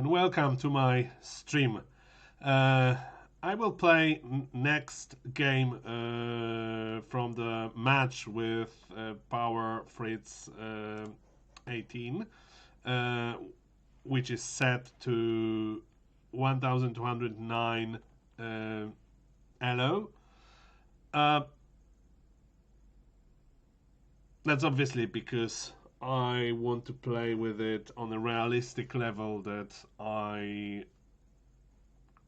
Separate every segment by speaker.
Speaker 1: and welcome to my stream. I will play next game from the match with Power Fritz 18, which is set to 1209 ELO. That's obviously because I want to play with it on a realistic level that I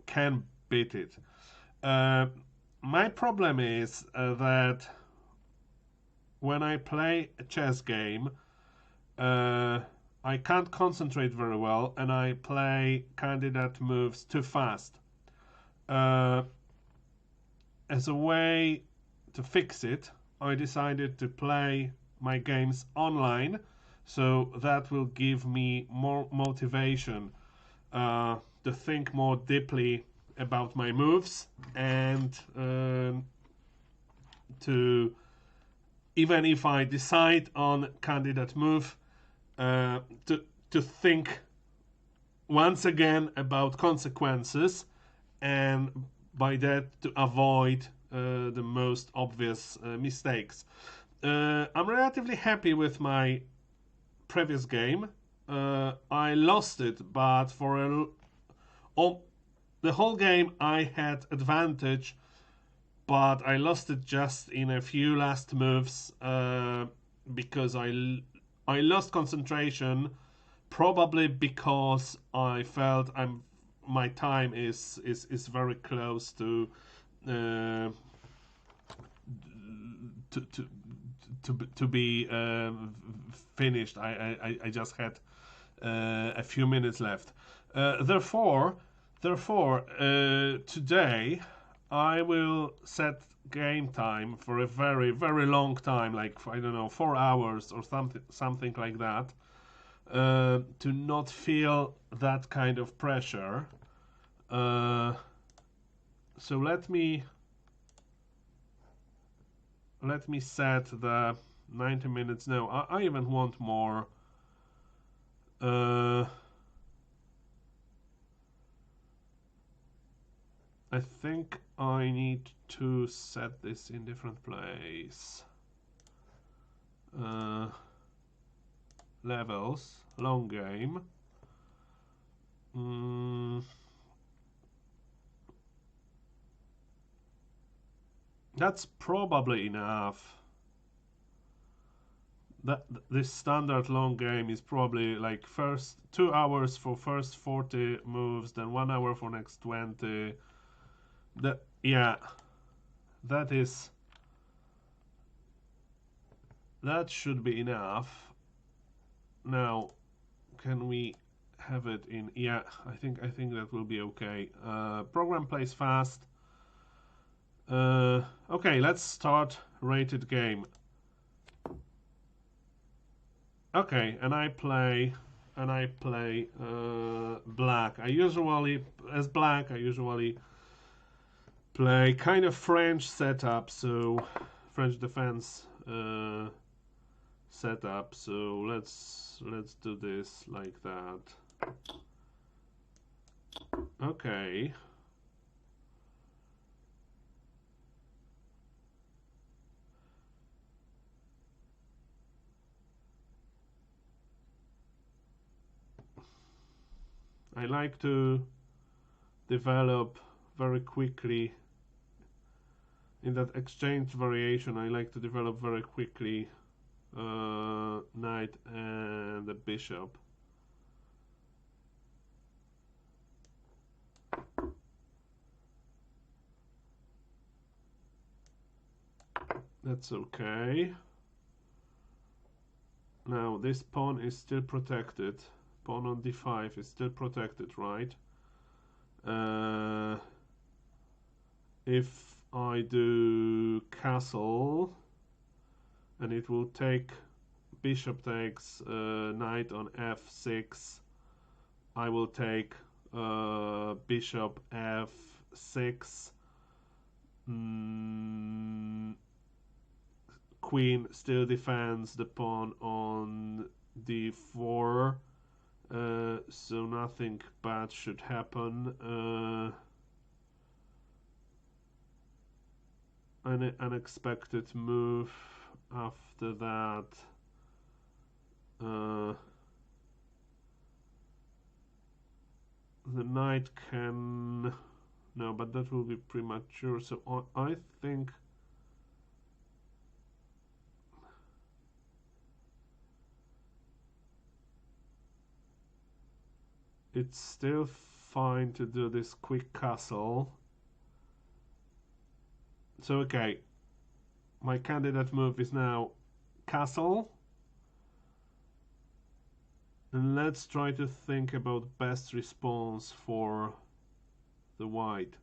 Speaker 1: can beat it. My problem is that when I play a chess game, I can't concentrate very well and I play candidate moves too fast. As a way to fix it, I decided to play my games online, so that will give me more motivation to think more deeply about my moves and to, even if I decide on candidate move, to think once again about consequences, and by that to avoid the most obvious mistakes. I'm relatively happy with my previous game. I lost it, but for the whole game I had advantage, but I lost it just in a few last moves because I lost concentration, probably because I felt my time is very close to be finished. I just had a few minutes left. Therefore, today I will set game time for a very long time, like I don't know, 4 hours or something like that, to not feel that kind of pressure. So let me set the 90 minutes. No, I even want more. I think I need to set this in different place. Levels, long game. That's probably enough. This standard long game is probably like first 2 hours for first 40 moves, then 1 hour for next 20. That should be enough. Now, can we have it in? Yeah, I think that will be okay. Program plays fast. Okay, let's start rated game. Okay, and I play black. I usually play kind of French setup, so French defense setup. So let's do this like that. Okay. I like to develop very quickly. In that exchange variation, I like to develop very quickly knight and the bishop. That's okay. Now this pawn is still protected. Pawn on d5 is still protected, right? If I do castle, and it will take, bishop takes knight on f6, I will take bishop f6, queen still defends the pawn on d4, so nothing bad should happen. An unexpected move after that. The knight can... No, but that will be premature, so I think... It's still fine to do this quick castle. So, okay, my candidate move is now castle. And let's try to think about best response for the white.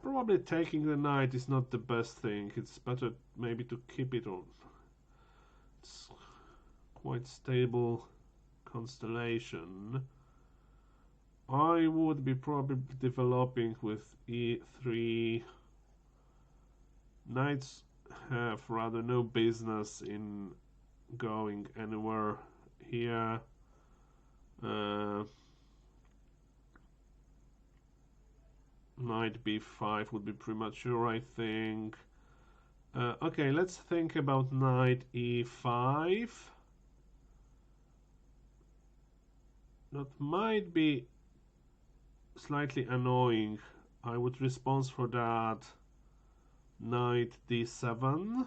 Speaker 1: Probably taking the knight is not the best thing. It's better maybe to keep it on. It's quite stable constellation. I would be probably developing with e3. Knights have rather no business in going anywhere here. Knight b5 would be premature, I think. Okay, let's think about knight e5. That might be slightly annoying. I would respond for that knight d7.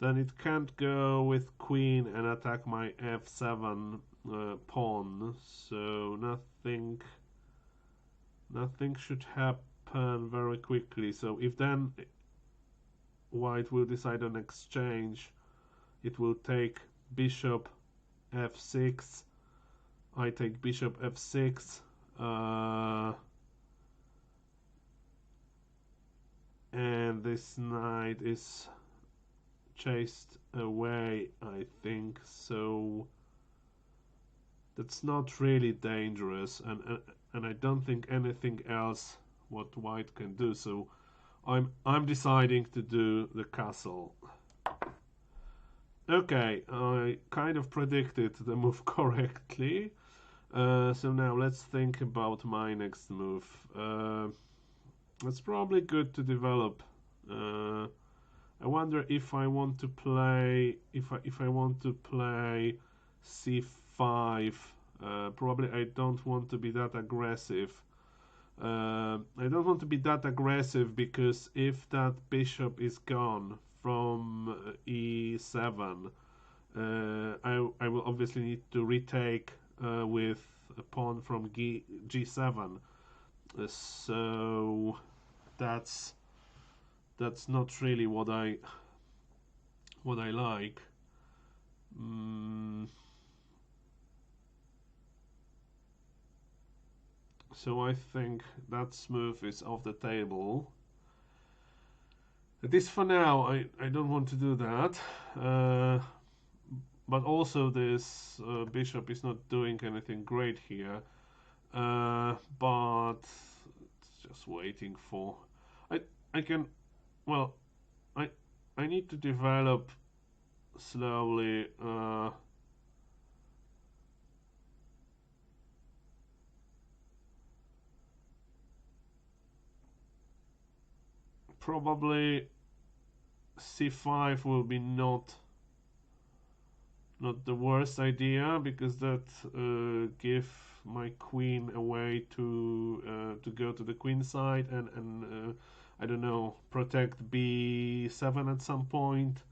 Speaker 1: Then it can't go with queen and attack my f7 pawn, so nothing should happen very quickly. So if then white will decide on exchange, it will take bishop f6. I take bishop f6. And this knight is chased away, I think, so that's not really dangerous, and I don't think anything else what white can do, so I'm deciding to do the castle. Okay, I kind of predicted the move correctly. So now let's think about my next move. It's probably good to develop. I wonder if I want to play if I want to play c5. Probably I don't want to be that aggressive. I don't want to be that aggressive because if that bishop is gone from e7, I will obviously need to retake with a pawn from g7. So that's not really what I like. So I think that move is off the table. At least for now, I don't want to do that. But also this bishop is not doing anything great here. But it's just waiting for... I can... Well, I need to develop slowly. Probably c5 will be not the worst idea, because that give my queen a way to go to the queen side and I don't know, protect b7 at some point.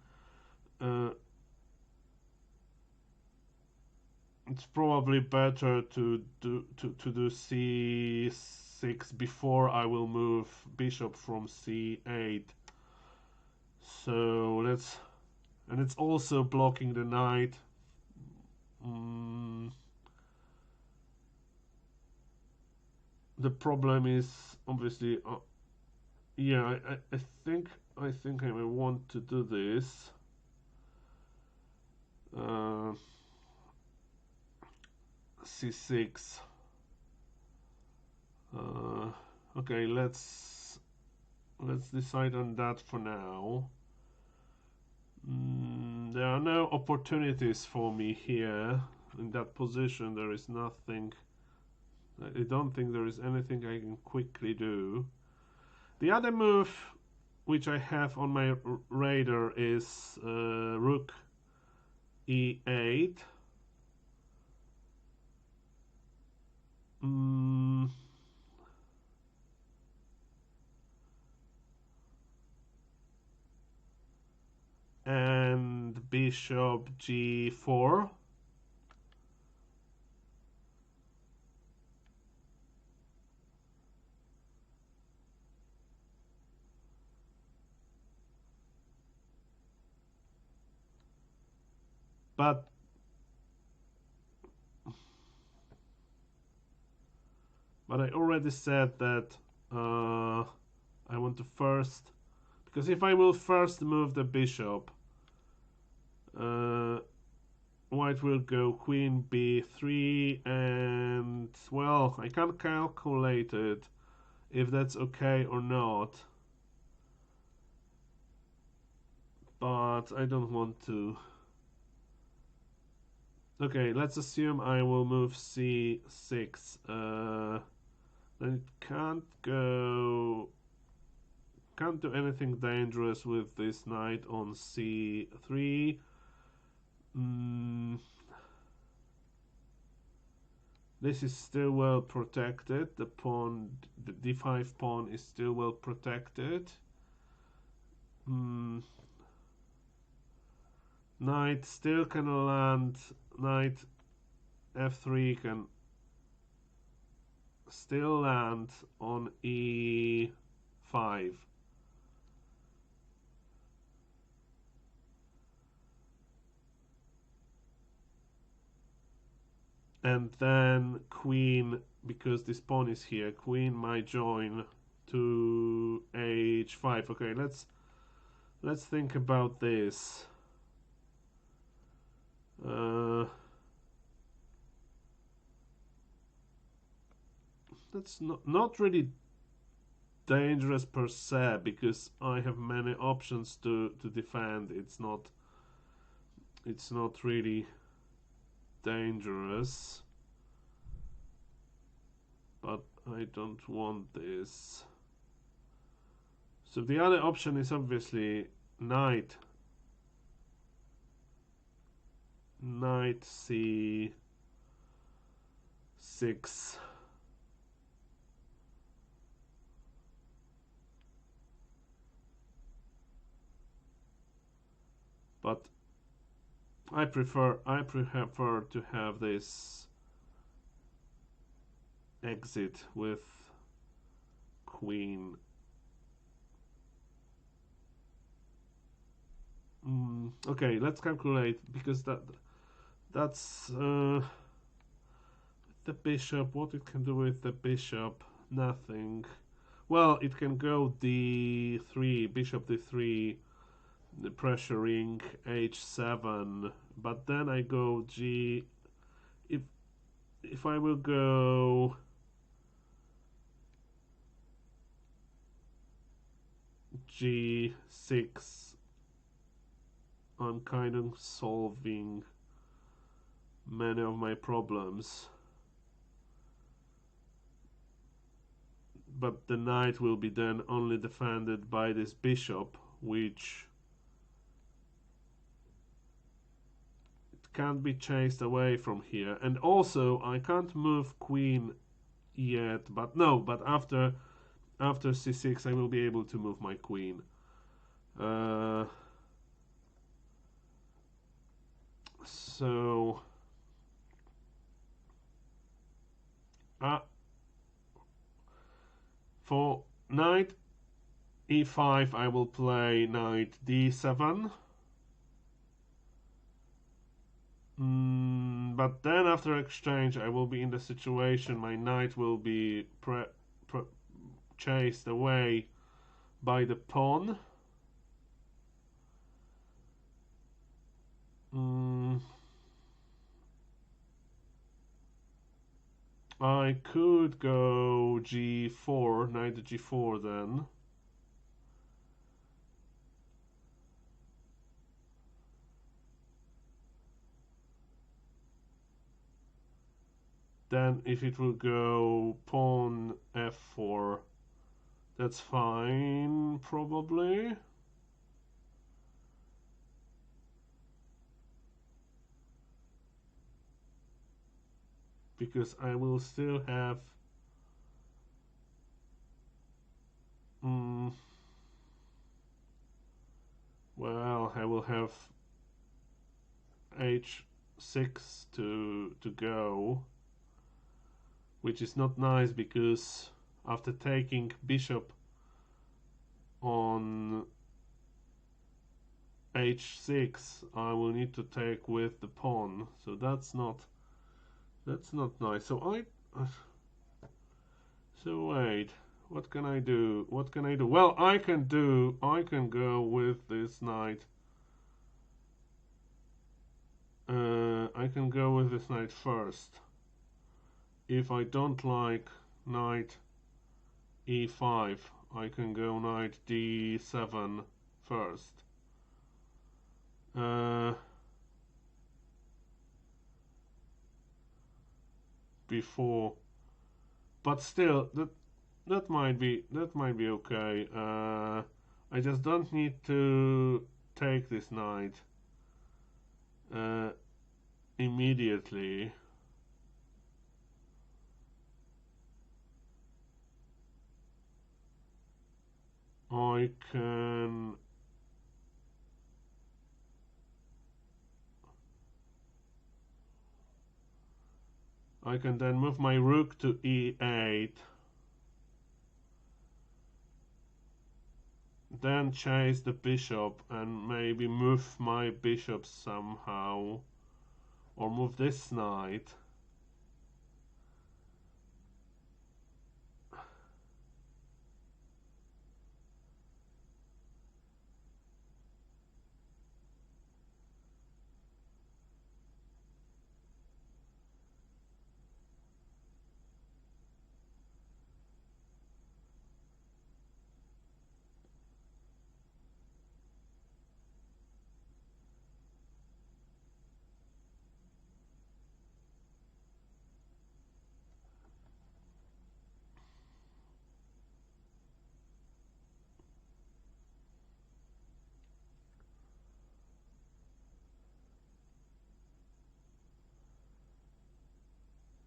Speaker 1: It's probably better to do c6 before I will move bishop from c8. So let's... And it's also blocking the knight. The problem is obviously, yeah, I think I may want to do this. c6. Okay, let's decide on that for now. There are no opportunities for me here in that position. There is nothing. I don't think there is anything I can quickly do. The other move which I have on my radar is rook e8. And bishop g4. But I already said that I want to first, because if I will first move the bishop, white will go queen b3, and well, I can't calculate it if that's okay or not, but I don't want to. Okay, let's assume I will move c6. Then it can't do anything dangerous with this knight on c3. This is still well protected. The d5 pawn is still well protected. Knight still can land. Knight f3 can still land on e5. And then queen, because this pawn is here, queen might join to h5. Okay, let's think about this. That's not really dangerous per se, because I have many options to defend. It's not really dangerous, but I don't want this. So the other option is obviously knight c6. But I prefer to have this exit with queen. Okay, let's calculate, because that's the bishop. What it can do with the bishop? Nothing. Well, it can go d3, bishop d3, pressuring h7, but then I go g. If I will go g6, I'm kind of solving many of my problems, but the knight will be then only defended by this bishop, which it can't be chased away from here. And also I can't move queen yet, but after c6 I will be able to move my queen. So for knight e5 I will play knight d7. But then after exchange I will be in the situation my knight will be chased away by the pawn. I could go g4, knight to g4 then. Then if it will go pawn f4, that's fine, probably. Because I will still have well, I will have h6 to go, which is not nice because after taking bishop on h6, I will need to take with the pawn, so that's not nice. So wait, what can I do? What can I do? Well, I can go with this knight. I can go with this knight first. If I don't like knight e5, I can go knight d7 first. Before, but still, that might be okay. I just don't need to take this knight immediately. I can then move my rook to e8, then chase the bishop and maybe move my bishop somehow, or move this knight.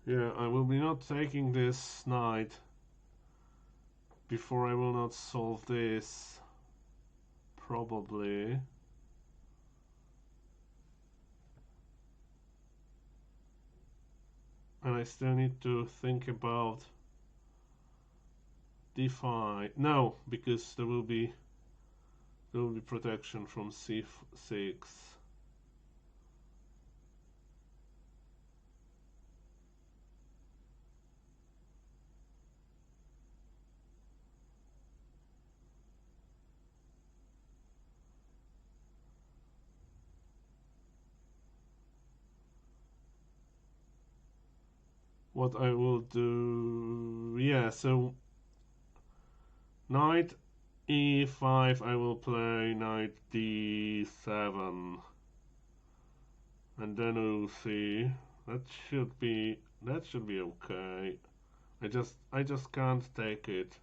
Speaker 1: Yeah, I will be not taking this knight before I will not solve this, probably. And I still need to think about d5. No, because there will be protection from c6. What I will do, yeah, so knight e5, I will play knight d7, and then we'll see. That should be okay. I just can't take it.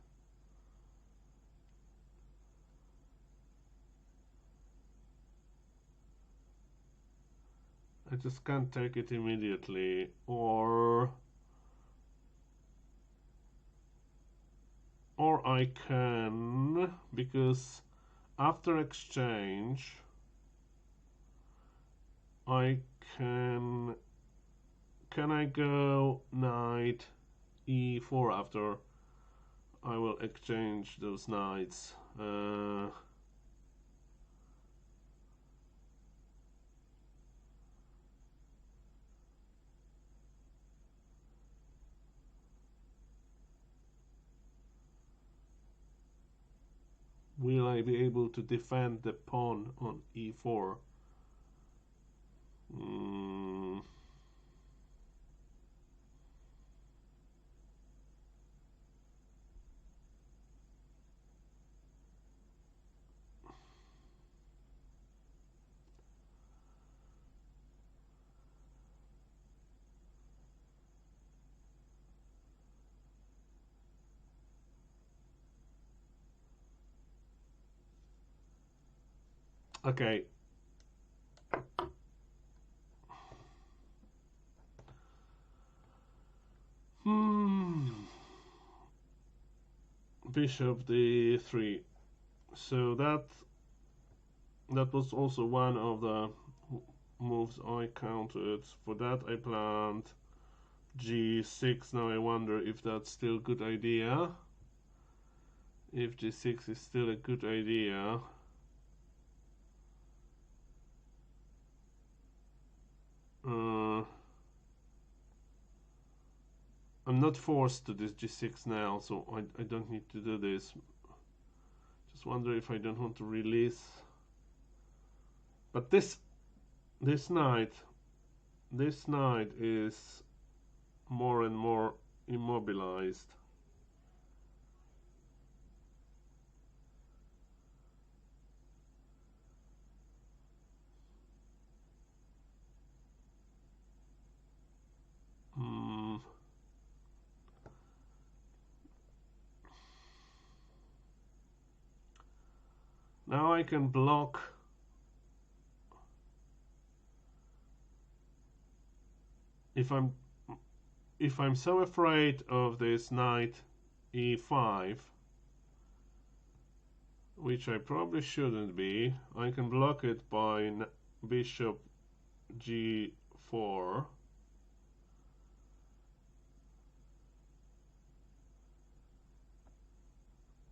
Speaker 1: I just can't take it immediately, or I can, because after exchange I can I go knight e4 after I will exchange those knights? Will I be able to defend the pawn on e4? Okay. Bishop d3. So that was also one of the moves I counted. For that I planned g6. Now I wonder if that's still a good idea. If g6 is still a good idea. I'm not forced to this g6 now, so I don't need to do this. Just wonder if I don't want to release. But this knight is more and more immobilized. Now I can block. If I'm so afraid of this knight e5, which I probably shouldn't be, I can block it by bishop g4.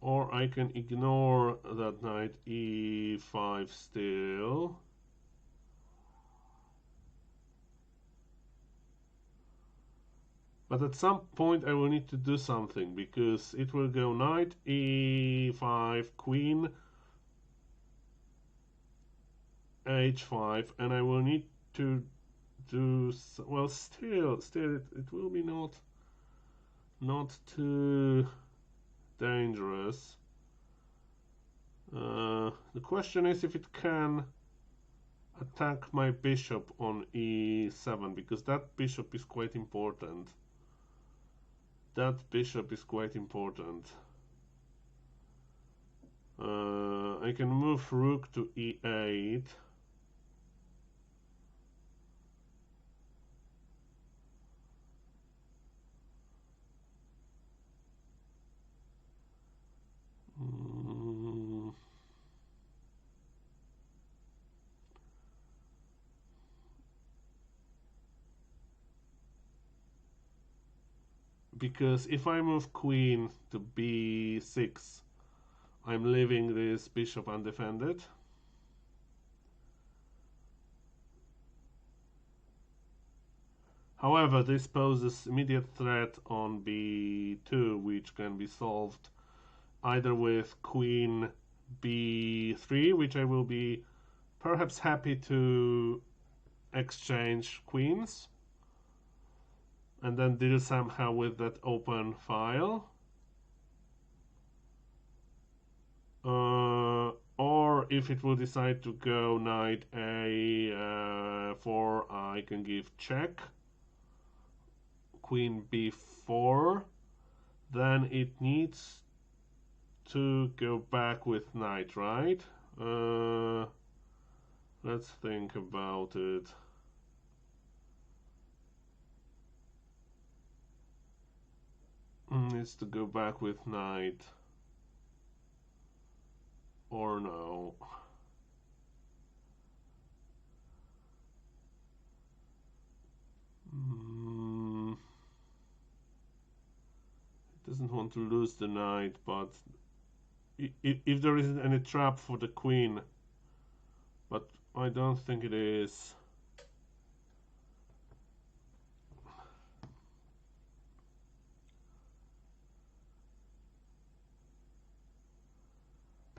Speaker 1: Or I can ignore that knight e5 still. But at some point I will need to do something, because it will go knight e5, queen h5, and I will need to do, well, still it will be not too dangerous. The question is if it can attack my bishop on e7, because that bishop is quite important. That bishop is quite important. I can move rook to e8. Because if I move queen to b6, I'm leaving this bishop undefended. However, this poses immediate threat on b2, which can be solved either with queen b3, which I will be perhaps happy to exchange queens, and then deal somehow with that open file. Or if it will decide to go knight a4, I can give check. Queen b4. Then it needs to go back with knight, right? Let's think about it. Needs to go back with knight. Or no. It doesn't want to lose the knight, but if there isn't any trap for the queen, but I don't think it is.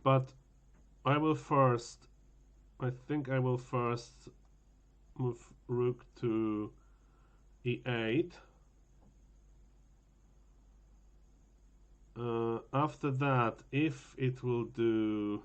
Speaker 1: But I think I will first move rook to e8. After that, if it will do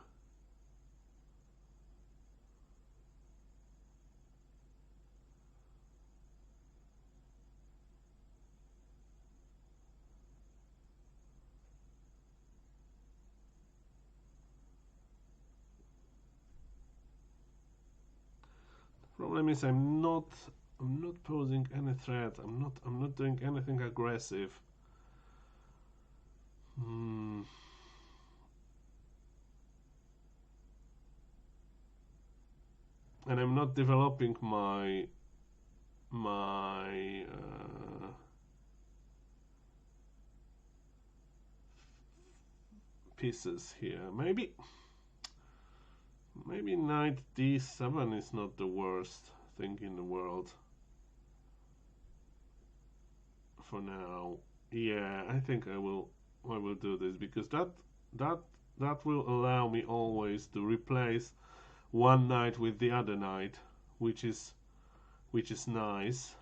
Speaker 1: problem is I'm not posing any threat. I'm not doing anything aggressive. And I'm not developing my pieces here. Maybe knight d7 is not the worst thing in the world for now. Yeah, I think I will do this, because that will allow me always to replace one knight with the other knight, which is nice.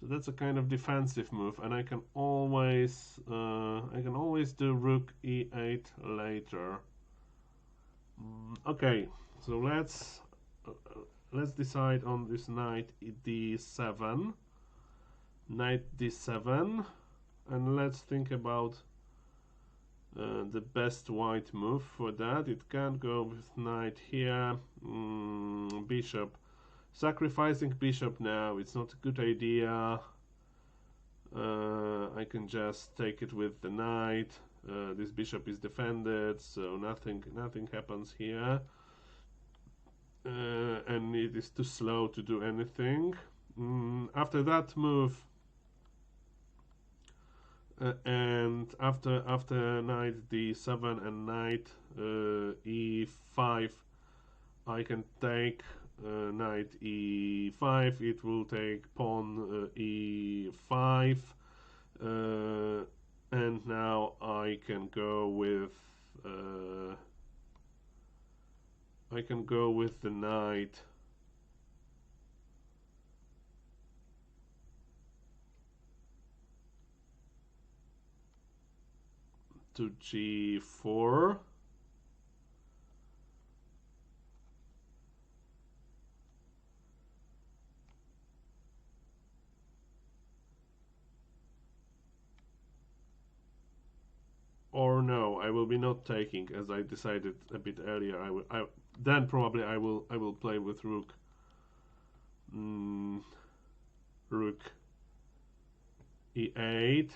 Speaker 1: So that's a kind of defensive move, and I can always do rook e8 later. Okay, so let's decide on this knight d7, and let's think about the best white move for that. It can't go with knight here. Bishop. Sacrificing bishop now, it's not a good idea. I can just take it with the knight. This bishop is defended, so nothing happens here. And it is too slow to do anything. After that move, and after knight d7 and knight e5, I can take knight e5. It will take pawn e5, and now I can go with the knight to g4. Or no, I will be not taking, as I decided a bit earlier. Then probably I will play with rook. Rook e8.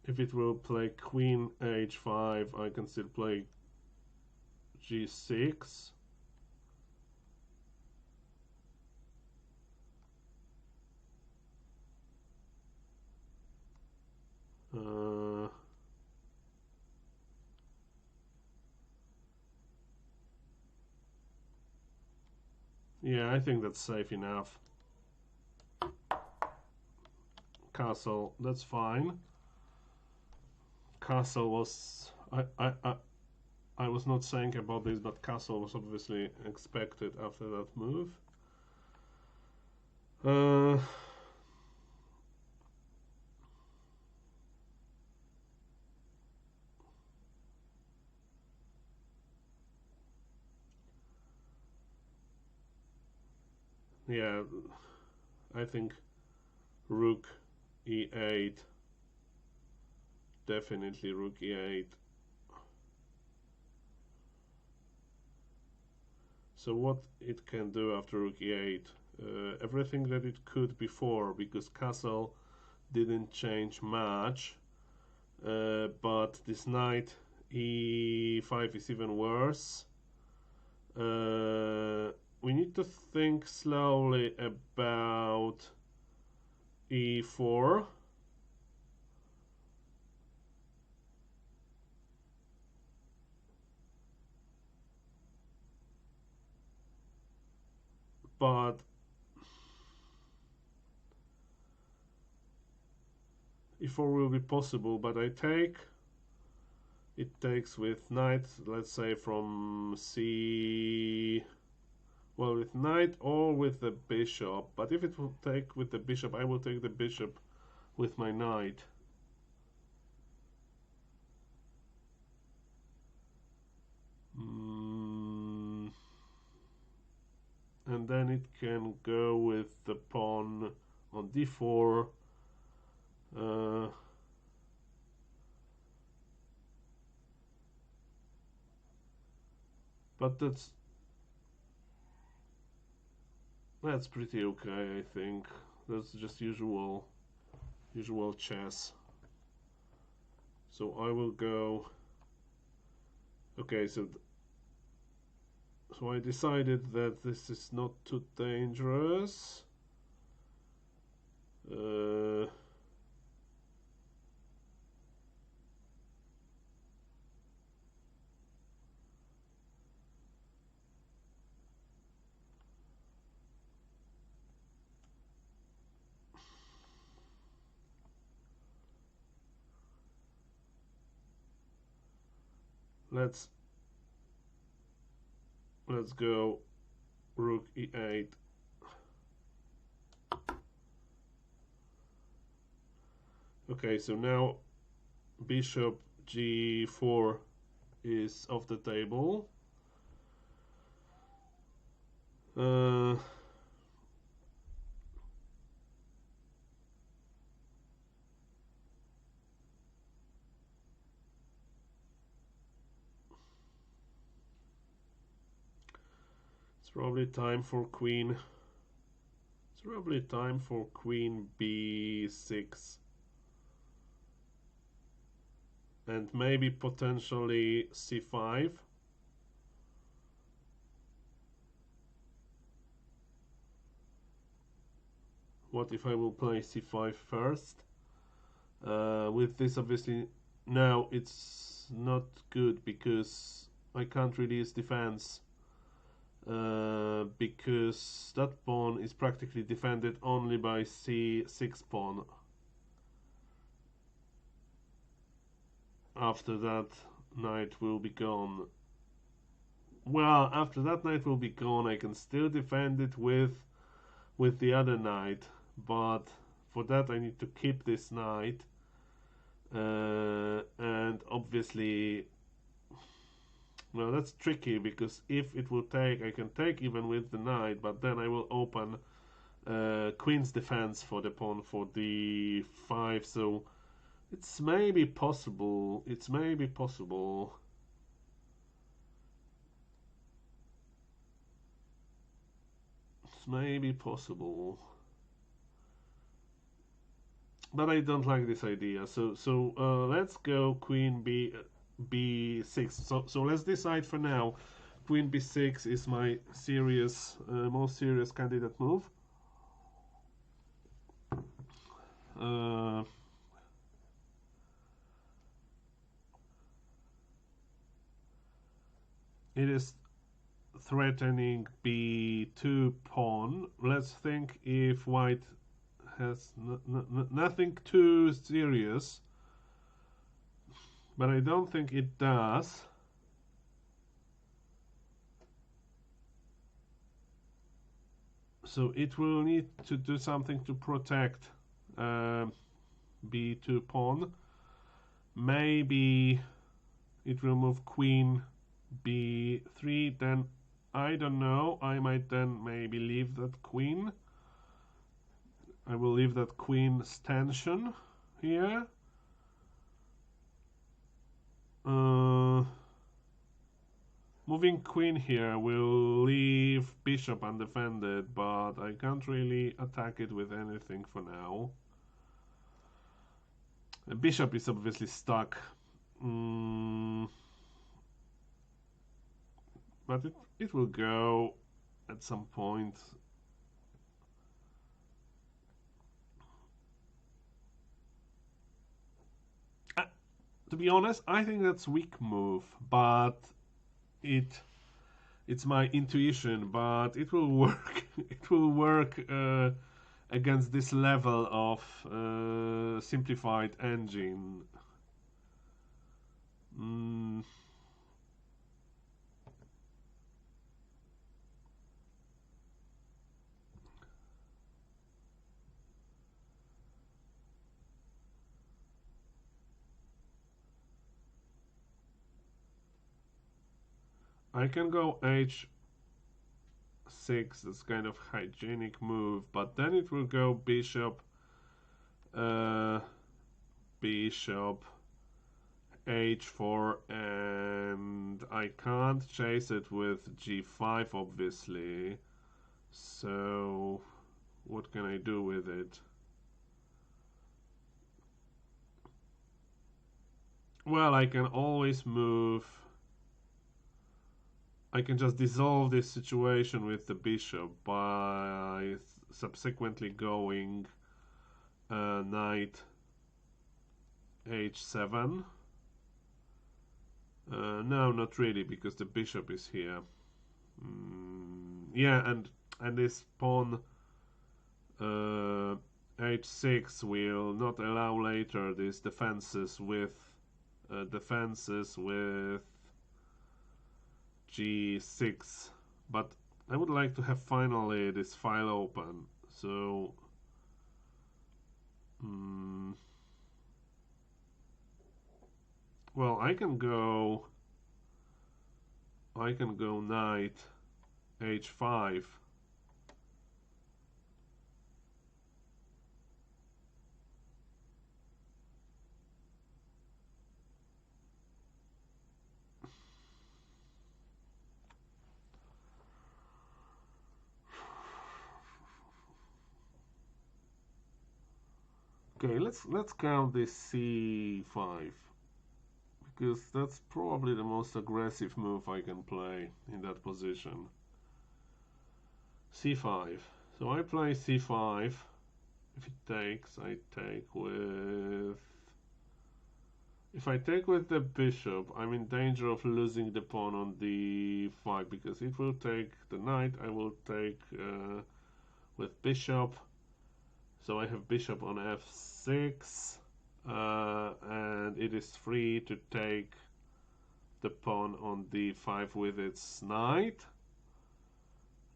Speaker 1: If it will play queen h5, I can still play g6. Yeah, I think that's safe enough. Castle, that's fine. Castle was I was not saying about this, but castle was obviously expected after that move. Yeah, I think rook e8, definitely rook e8. So what it can do after rook e8? Everything that it could before, because castle didn't change much, but this knight e5 is even worse. We need to think slowly about e4. But e4 will be possible, but it takes with knight, let's say from c, well, with knight or with the bishop. But if it will take with the bishop, I will take the bishop with my knight. and then it can go with the pawn on d4. But that's pretty okay, I think. That's just usual chess. So I will go. Okay, so I decided that this is not too dangerous. Let's go rook e8. Okay, so now bishop g4 is off the table. It's probably time for queen. It's probably time for queen b6. And maybe potentially c5. What if I will play c5 first? With this, obviously, now it's not good because I can't release defense. Because that pawn is practically defended only by c6 pawn. After that, knight will be gone. Well, after that knight will be gone, I can still defend it with the other knight, but for that I need to keep this knight, and obviously, well, that's tricky because if it will take, I can take even with the knight, but then I will open queen's defense for the pawn for d5, so it's maybe possible. It's maybe possible. It's maybe possible. But I don't like this idea. So let's go queen b6. So let's decide for now. Queen b6 is my most serious candidate move. It is threatening b2 pawn. Let's think if white has nothing too serious, but I don't think it does. So it will need to do something to protect b2 pawn. Maybe it will move queen b3, then I don't know, I might then maybe leave that queen. I will leave that queen's tension here. Moving queen here will leave bishop undefended, but I can't really attack it with anything for now. The bishop is obviously stuck. But it will go at some point. To be honest, I think that's weak move, but it's my intuition, but it will work. It will work against this level of simplified engine. I can go h5 6, that's kind of hygienic move, but then it will go bishop, bishop, h4, and I can't chase it with g5 obviously, so what can I do with it? Well, I can always move. I can just dissolve this situation with the bishop by subsequently going knight h7. No, not really, because the bishop is here. Yeah, and this pawn h6 will not allow later these defenses with g6, but I would like to have finally this file open. So well, I can go knight h5. Okay, let's count this c5, because that's probably the most aggressive move I can play in that position. c5. So I play c5. If it takes, I take with... If I take with the bishop, I'm in danger of losing the pawn on d5, because it will take the knight. I will take with bishop. So I have bishop on f6, and it is free to take the pawn on d5 with its knight.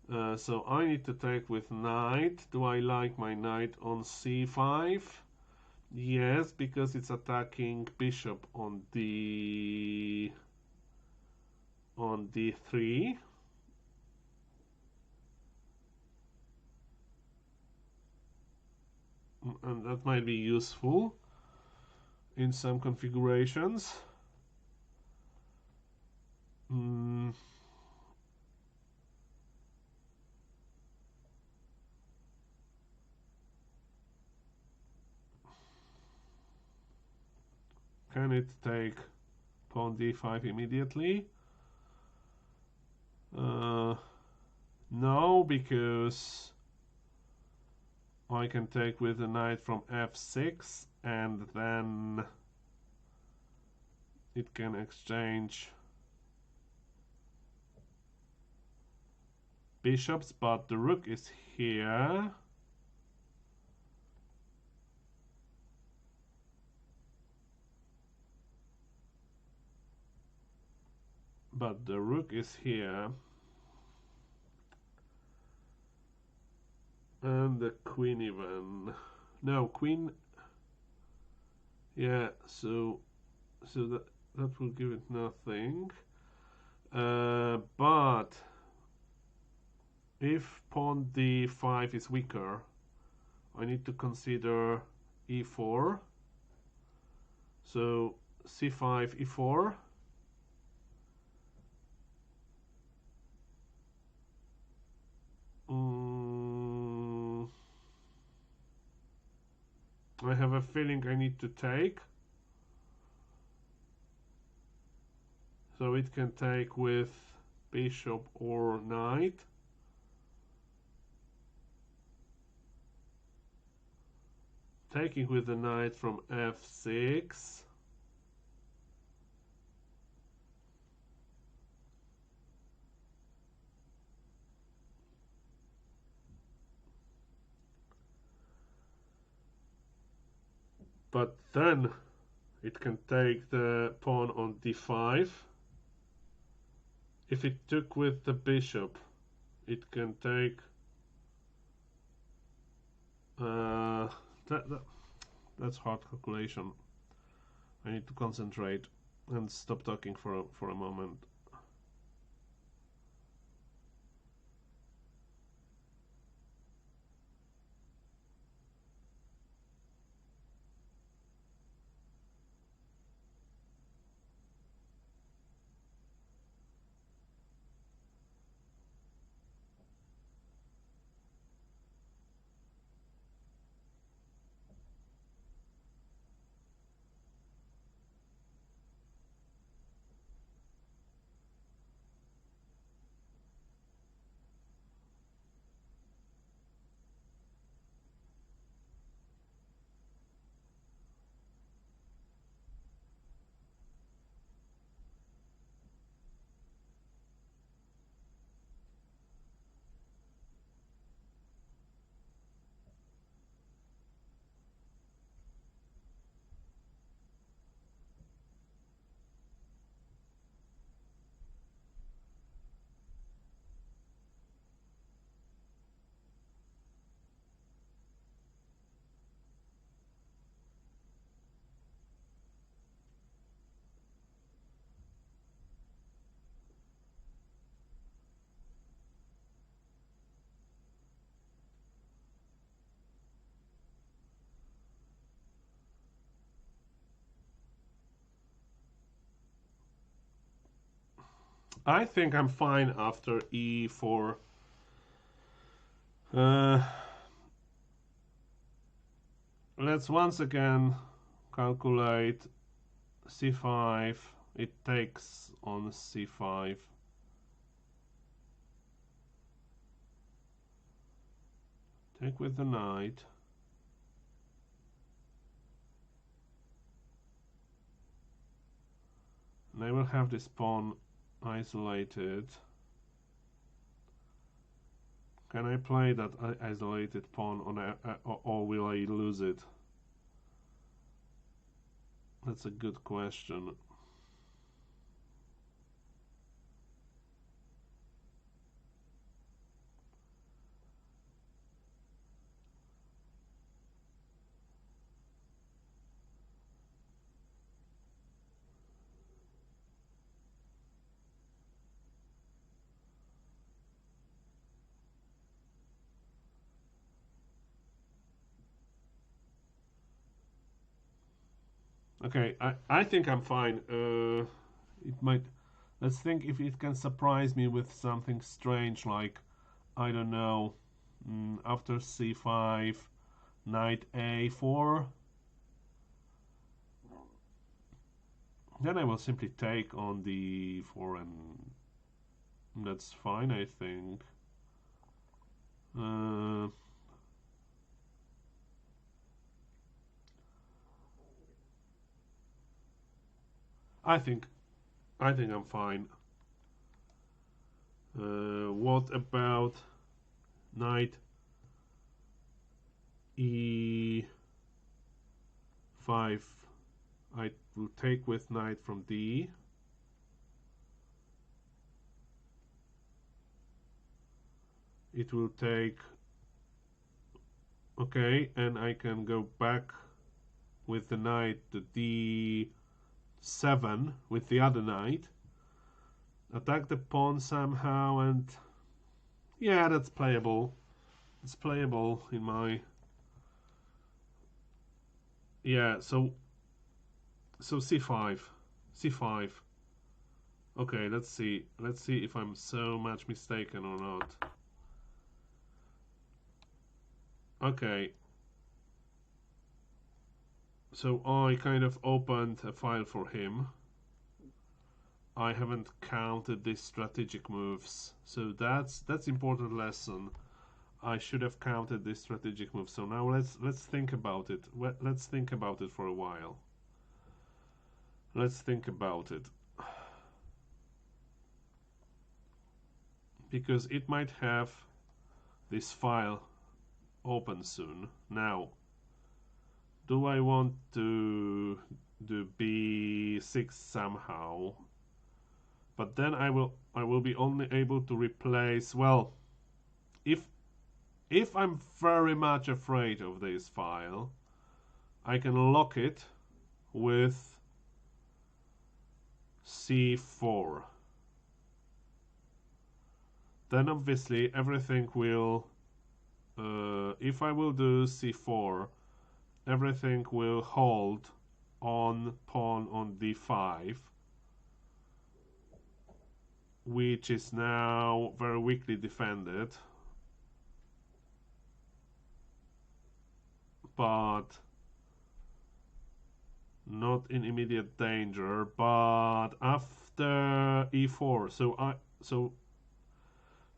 Speaker 1: So I need to take with knight. Do I like my knight on c5? Yes, because it's attacking bishop on d3. And that might be useful in some configurations. Can it take pawn d5 immediately? No, because I can take with the knight from f6, and then it can exchange bishops, but the rook is here. But the rook is here. And the queen even. No, queen. Yeah, so that will give it nothing. But if pawn d5 is weaker, I need to consider e4. So c5, e4. I have a feeling I need to take. So it can take with bishop or knight. Taking with the knight from f6. But then it can take the pawn on d5. If it took with the bishop, it can take that's hard calculation. I need to concentrate and stop talking for a moment. I think I'm fine after e4. Let's once again calculate c5. It takes on c5. Take with the knight. And I will have this pawn isolated. Can I play that isolated pawn on or will I lose it? That's a good question. Okay, I think I'm fine. It might. Let's think if it can surprise me with something strange, like, I don't know, after c5, knight a4. Then I will simply take on d4, and that's fine, I think. I think I'm fine. What about knight e5? I will take with knight from d. It will take. Okay, and I can go back with the knight to d7 with the other knight. Attack the pawn somehow, and yeah, that's playable. It's playable in my. Yeah, so c5. Okay, let's see if I'm so much mistaken or not. Okay, so I kind of opened a file for him. I haven't counted these strategic moves, so that's important lesson. I should have counted this strategic move. So now let's think about it. Let's think about it for a while. Let's think about it. Because it might have this file open soon. Now, do I want to do B6 somehow? But then I will be only able to replace, well, if I'm very much afraid of this file, I can lock it with C4. Then obviously everything will, if I will do C4, everything will hold on pawn on D5, which is now very weakly defended, but not in immediate danger. But after E4,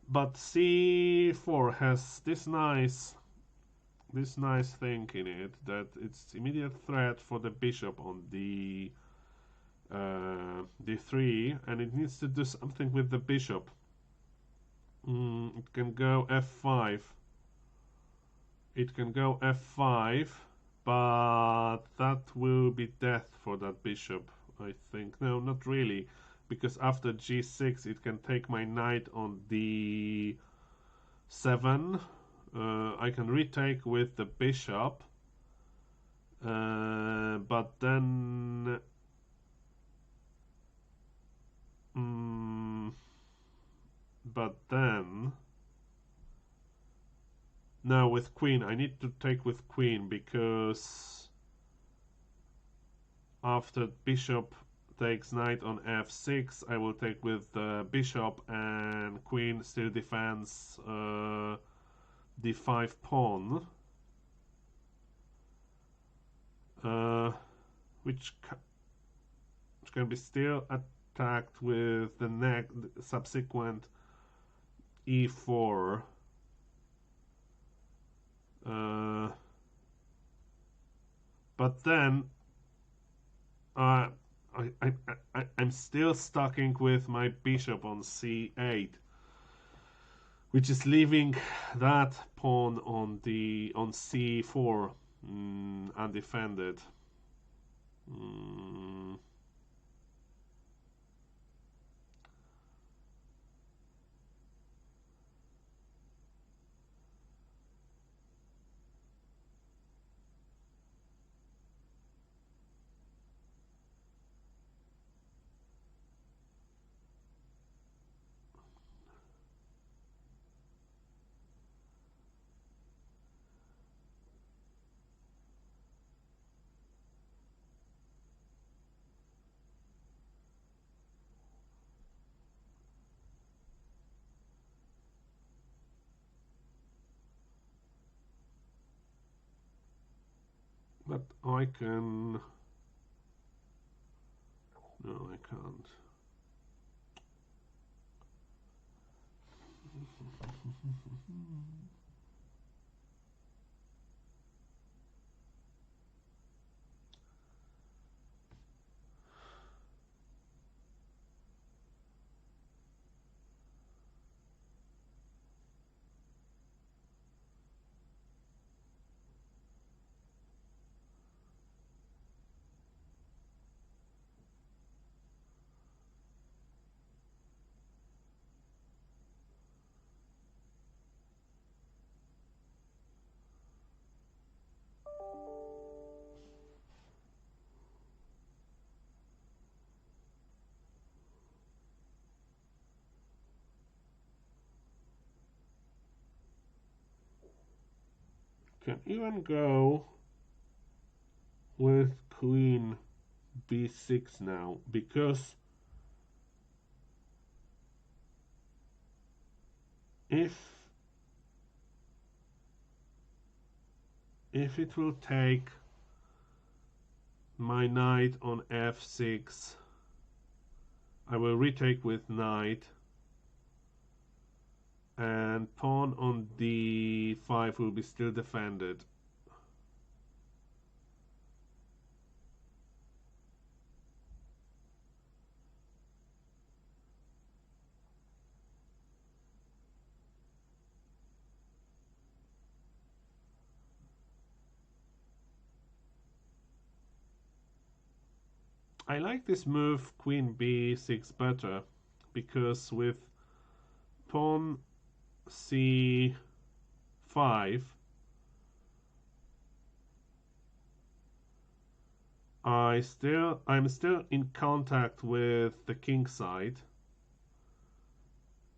Speaker 1: but C4 has this nice thing in it, that it's immediate threat for the bishop on D3, and it needs to do something with the bishop. It can go F5. It can go F5, but that will be death for that bishop, I think. No, not really, because after G6 it can take my knight on D7. I can retake with the bishop, but then now with queen I need to take with queen, because after bishop takes knight on f6, I will take with bishop, and queen still defends d5 pawn, which can be still attacked with the subsequent e4. But then I'm still sticking with my bishop on c8, which is leaving that pawn on c4 undefended. But I can... No, I can't. Can even go with queen b6 now, because if it will take my knight on f6, I will retake with knight, and pawn on d5 will be still defended. I like this move queen b6 better, because with pawn c5 I'm still in contact with the king side,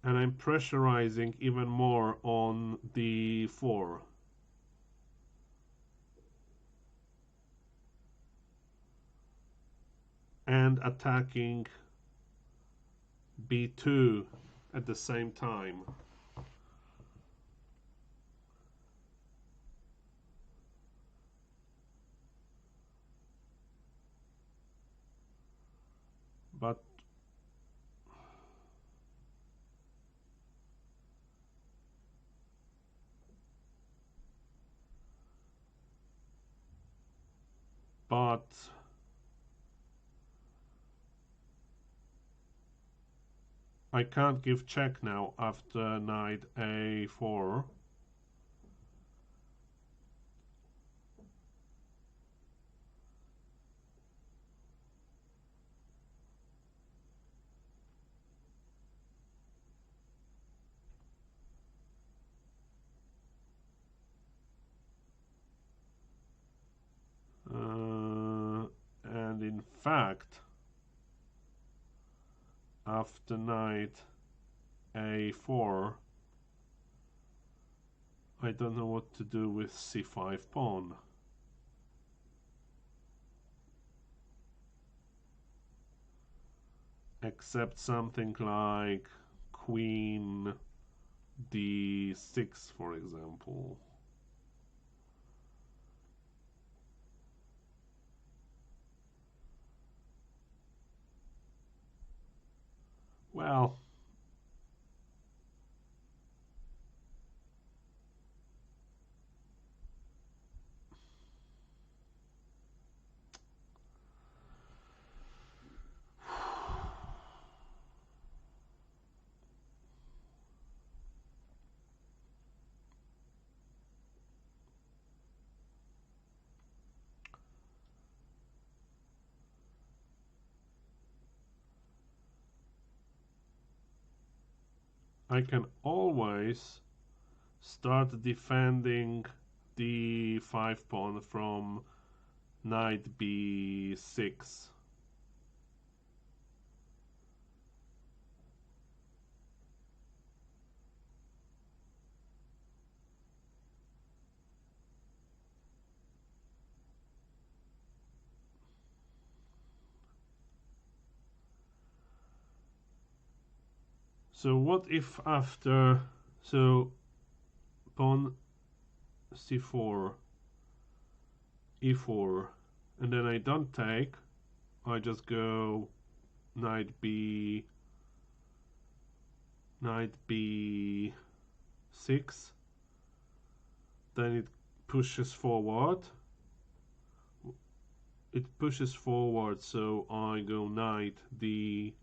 Speaker 1: and I'm pressurizing even more on d4. And attacking b2 at the same time. But I can't give check now after knight a4. And in fact, after knight a4, I don't know what to do with c5 pawn. except something like queen d6, for example. Well, I can always start defending the 5 pawn from knight b6. So what if after, so pawn c4, e4, and then I don't take, I just go knight b6, then it pushes forward. It pushes forward, so I go knight d.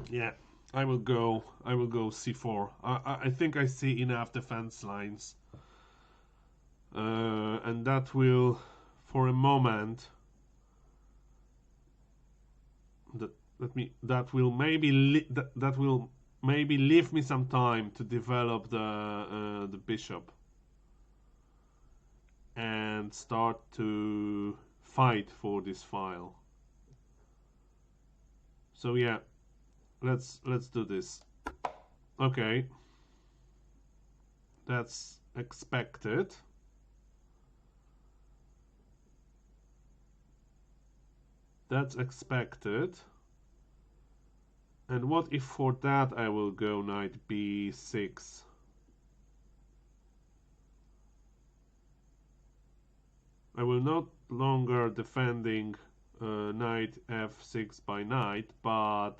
Speaker 1: Yeah, I will go c4. I think I see enough defense lines, and that will, for a moment, that will maybe leave me some time to develop the bishop and start to fight for this file. So yeah, let's do this. Okay, that's expected. That's expected. And what if for that I will go knight b6? I will not longer defending knight f6 by knight, but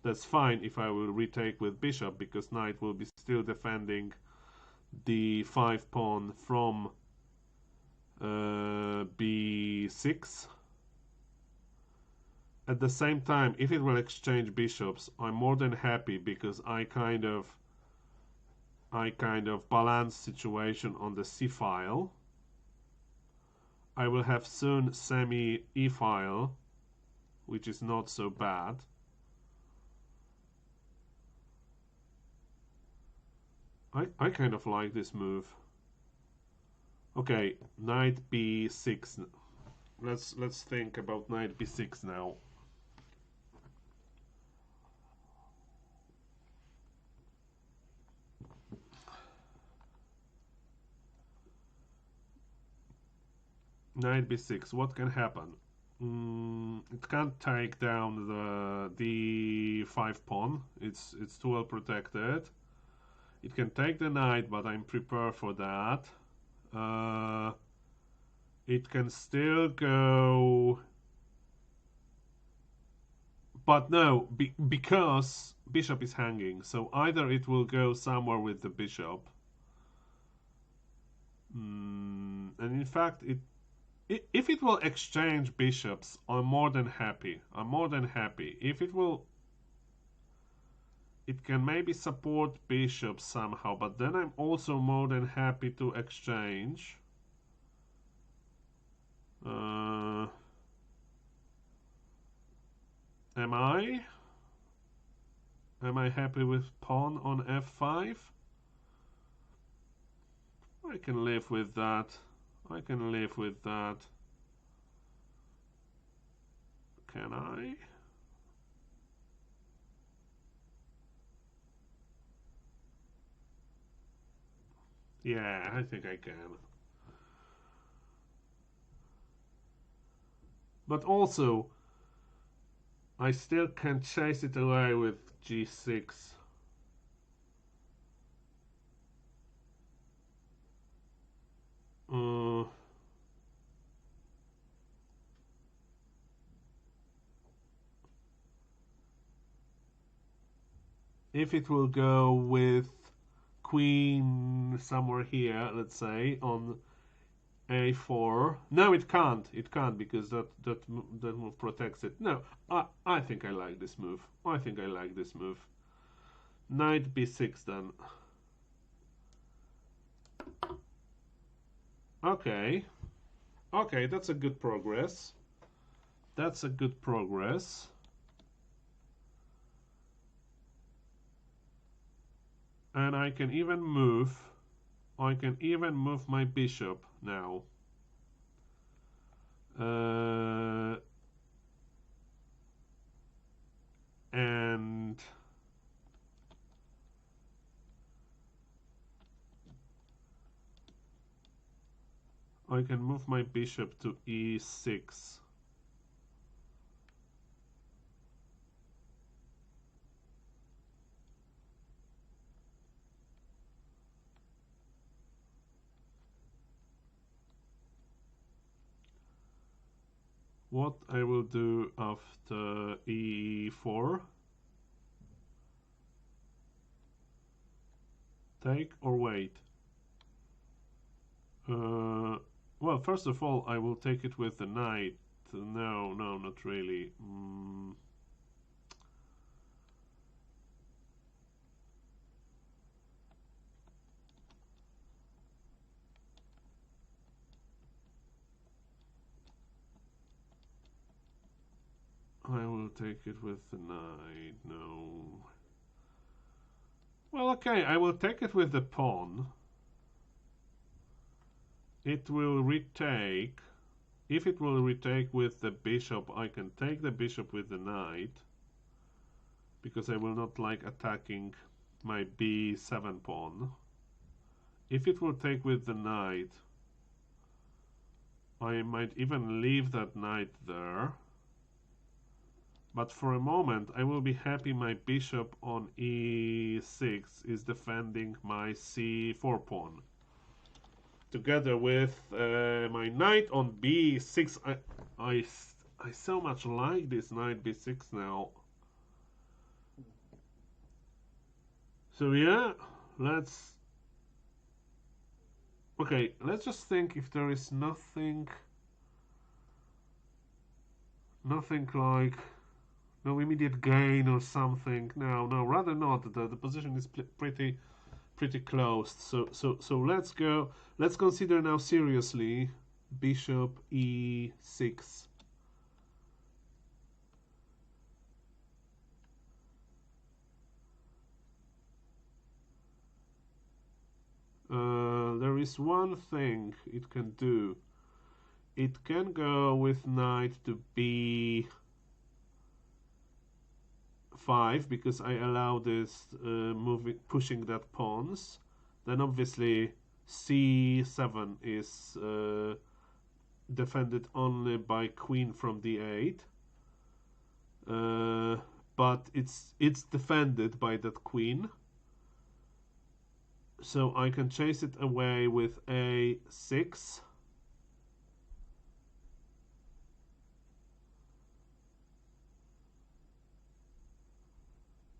Speaker 1: that's fine if I will retake with bishop, because knight will be still defending the 5 pawn from b6. At the same time, if it will exchange bishops, I'm more than happy, because I kind of balance situation on the c file. I will have soon semi e file, which is not so bad. I kind of like this move. Okay, knight b6. Let's think about knight b6 now. Knight b6, what can happen? It can't take down the 5 pawn. It's too well protected. It can take the knight, but I'm prepared for that. It can still go, but no, because bishop is hanging. So either it will go somewhere with the bishop, and in fact, if it will exchange bishops, I'm more than happy. I'm more than happy. If it will, it can maybe support bishops somehow, but then I'm also more than happy to exchange. Am I? Am I happy with pawn on f5? I can live with that. I can live with that. Can I? Yeah, I think I can. But also, I still can chase it away with G6. If it will go with queen somewhere here, let's say, on a4. No, it can't. It can't because that move protects it. No, I think I like this move. I think I like this move. Knight b6 then. Okay. Okay, that's a good progress. That's a good progress. And I can even move my bishop now. And I can move my bishop to e6. What I will do after e4? Take or wait? Well, first of all, I will take it with the knight. No, not really. I will take it with the knight. No. Well, okay, I will take it with the pawn. It will retake. If it will retake with the bishop, I can take the bishop with the knight, because I will not like attacking my b7 pawn. If it will take with the knight, I might even leave that knight there. But for a moment, I will be happy my bishop on e6 is defending my c4 pawn. Together with my knight on b6, I so much like this knight b6 now. So yeah, let's just think if there is nothing like no immediate gain or something. No, rather not. The position is pretty closed. So let's go. Let's consider now seriously bishop e6. There is one thing it can do. It can go with knight to b5 because I allow this pushing that pawns. Then obviously c7 is defended only by queen from d8, but it's defended by that queen. So I can chase it away with a6.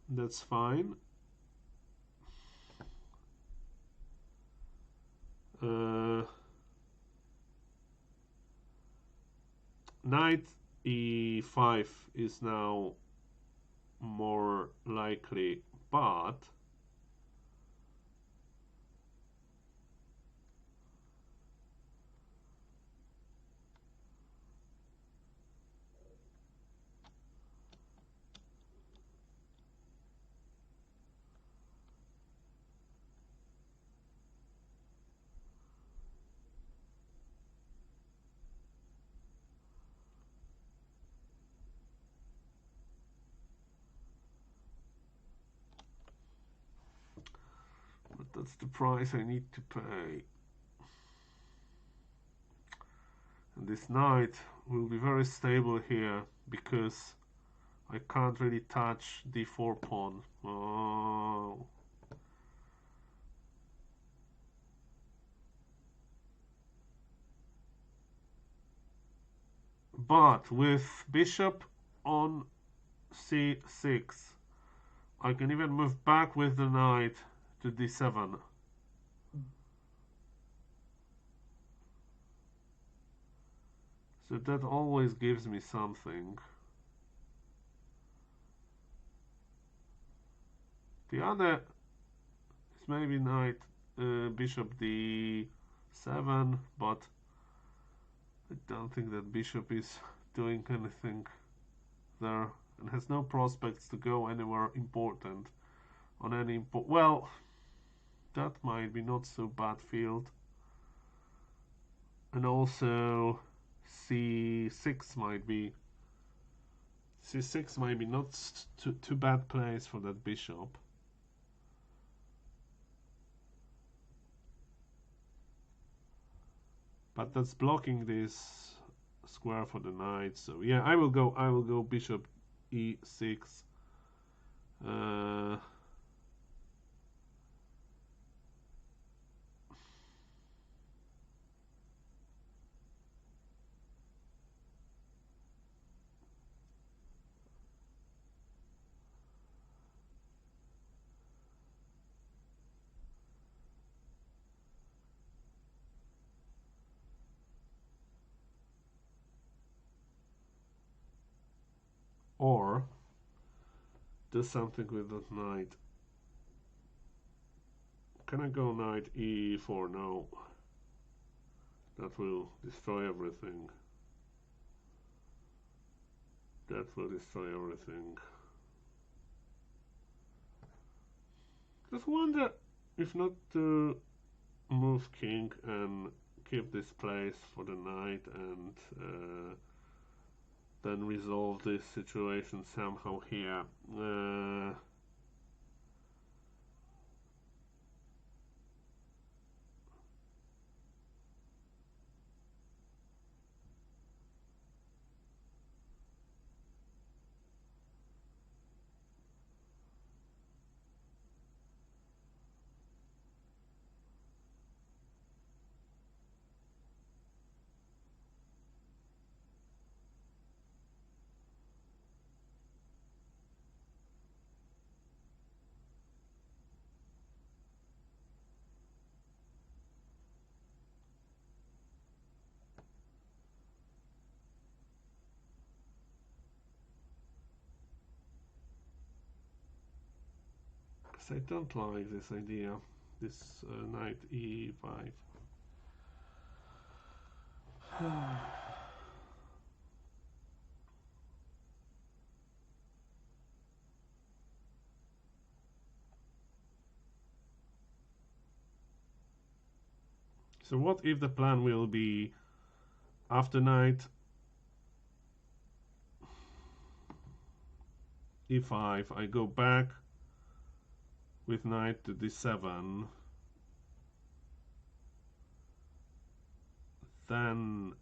Speaker 1: That's fine. Knight e5 is now more likely, but That's the price I need to pay. And this knight will be very stable here because I can't really touch d4 pawn. Oh. But with bishop on c6, I can even move back with the knight to d7. So that always gives me something. The other is maybe knight bishop d7, but I don't think that bishop is doing anything there and has no prospects to go anywhere important on any well, that might be not so bad field. And also c6 might be not too bad place for that bishop. But that's blocking this square for the knight. So yeah, I will go bishop e6. Or do something with that knight. Can I go knight e4? No. That will destroy everything. That will destroy everything. Just wonder if not to move king and keep this place for the knight and then resolve this situation somehow here. I don't like this idea, this knight e5. So what if the plan will be after knight e5, I go back with knight to d7, then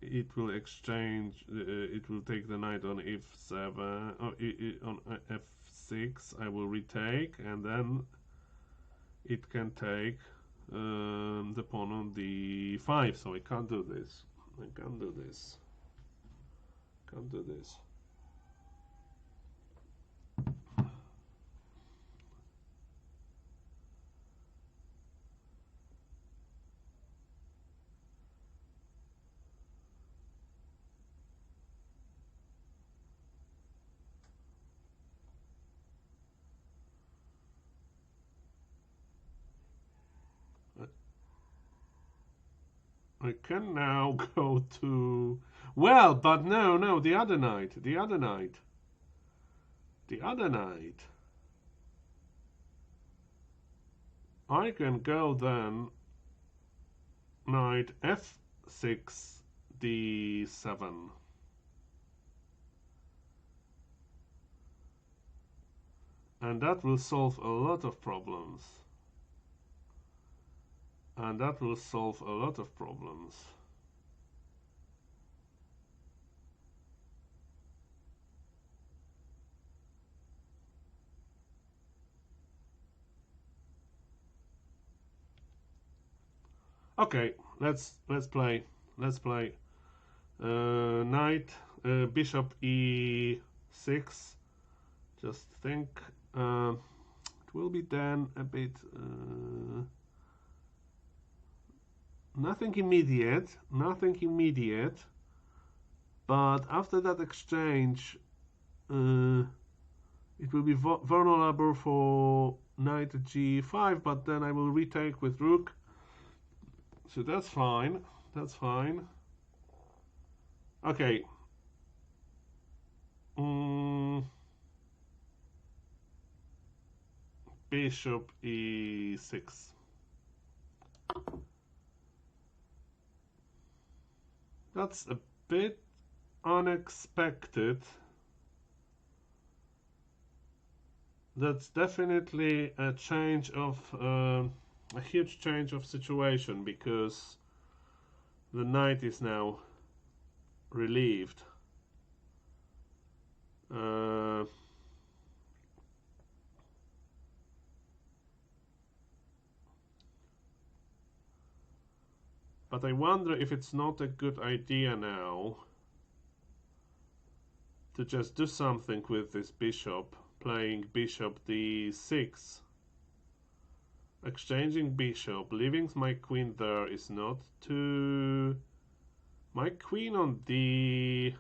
Speaker 1: it will exchange, it will take the knight on f7, or on f6, I will retake, and then it can take the pawn on d5, so I can't do this. I can't do this. Can't do this. I can now go to, well, but no, the other knight. I can go then knight f6 d7. And that will solve a lot of problems. and that will solve a lot of problems. Okay, let's play. Let's play knight, bishop e6. Just think, it will be then a bit nothing immediate, but after that exchange, it will be vulnerable for knight g5, but then I will retake with rook. So that's fine. That's fine. Okay. Bishop e6. That's a bit unexpected. That's definitely a change of a huge change of situation, because the knight is now relieved. But I wonder if it's not a good idea now to just do something with this bishop, playing bishop d6. Exchanging bishop, leaving my queen there is not too... My queen on d6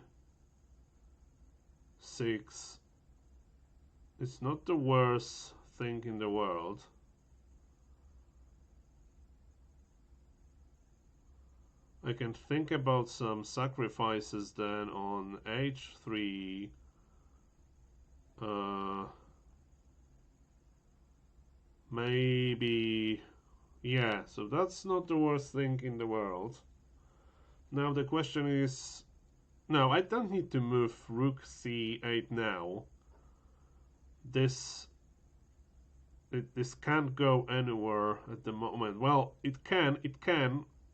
Speaker 1: is not the worst thing in the world. I can think about some sacrifices then on h3. Maybe, yeah, so that's not the worst thing in the world. Now the question is, no, I don't need to move rook c8 now. This can't go anywhere at the moment. Well, it can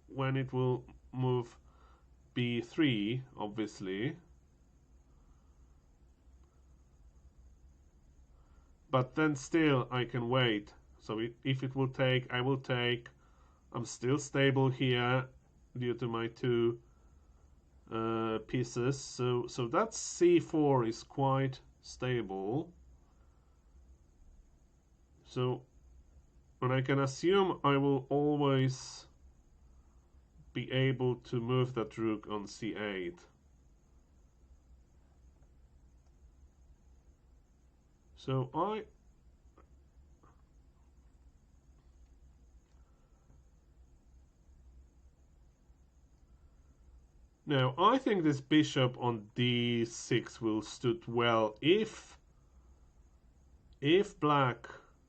Speaker 1: when it will move b3, obviously. But then still I can wait. So if it will take, I will take. I'm still stable here due to my two pieces. So that c4 is quite stable. So, and I can assume I will always be able to move that rook on c8. So now I think this bishop on d6 will stood well if black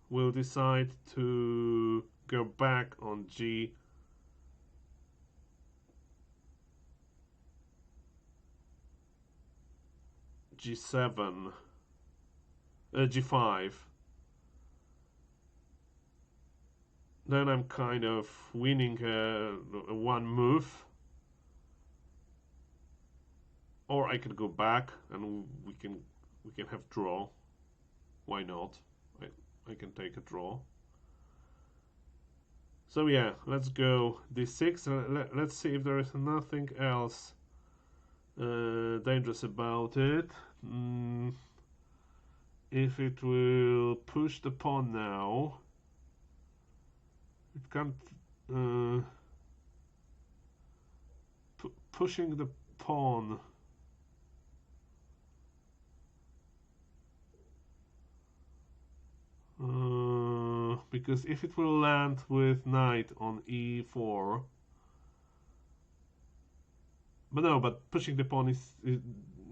Speaker 1: will decide to go back on g7, g5, then I'm kind of winning one move. Or I could go back and we can have draw. Why not? I can take a draw. So yeah, let's go d6. Let's see if there is nothing else dangerous about it. If it will push the pawn now, it can't. Pushing the pawn. Because if it will land with knight on e4, but pushing the pawn is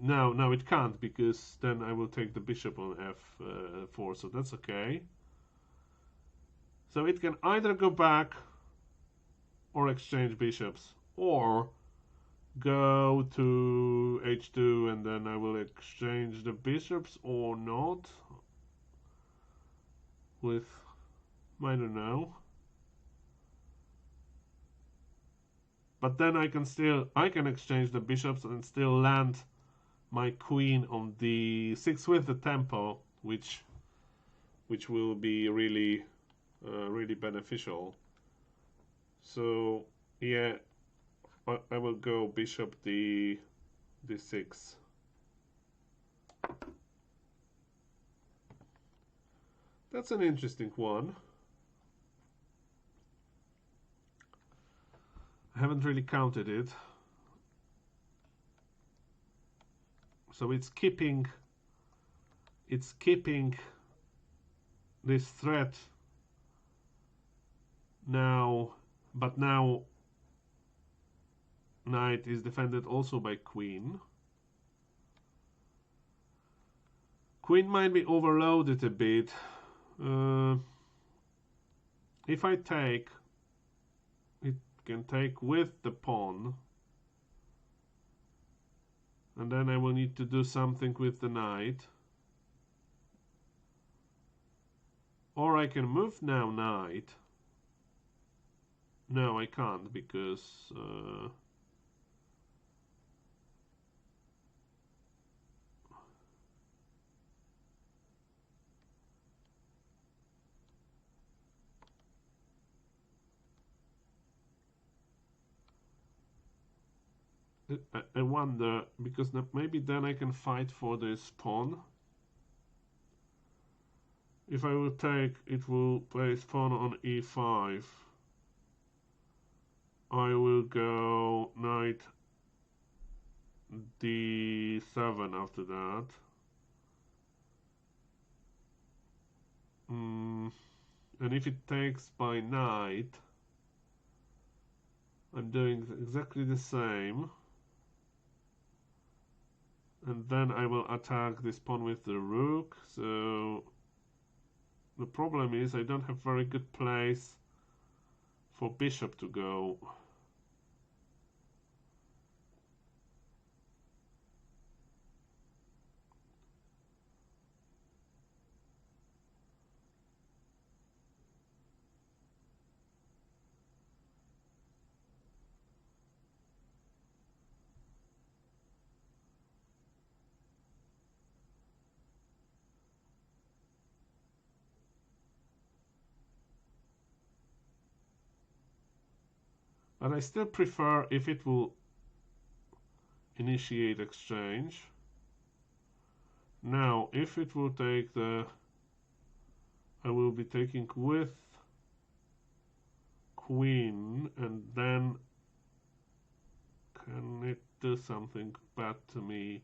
Speaker 1: no, it can't, because then I will take the bishop on f4, so that's okay. So it can either go back or exchange bishops, or go to h2 and then I will exchange the bishops, or not, with, I don't know. But then I can exchange the bishops and still land my queen on d6 with the tempo, which will be really really beneficial. So yeah, I will go bishop d6. That's an interesting one. I haven't really counted it. So it's keeping this threat now, but now knight is defended also by queen. Queen might be overloaded a bit. If I take, it can take with the pawn, and then I will need to do something with the knight. Or I can move now knight. No, I can't, because I wonder, because maybe then I can fight for this pawn. If I will take, it will place pawn on e5. I will go knight d7 after that. And if it takes by knight, I'm doing exactly the same. And then I will attack this pawn with the rook. So the problem is I don't have very good place for bishop to go. But I still prefer if it will initiate exchange. Now, if it will take the, I will be taking with queen, and then can it do something bad to me?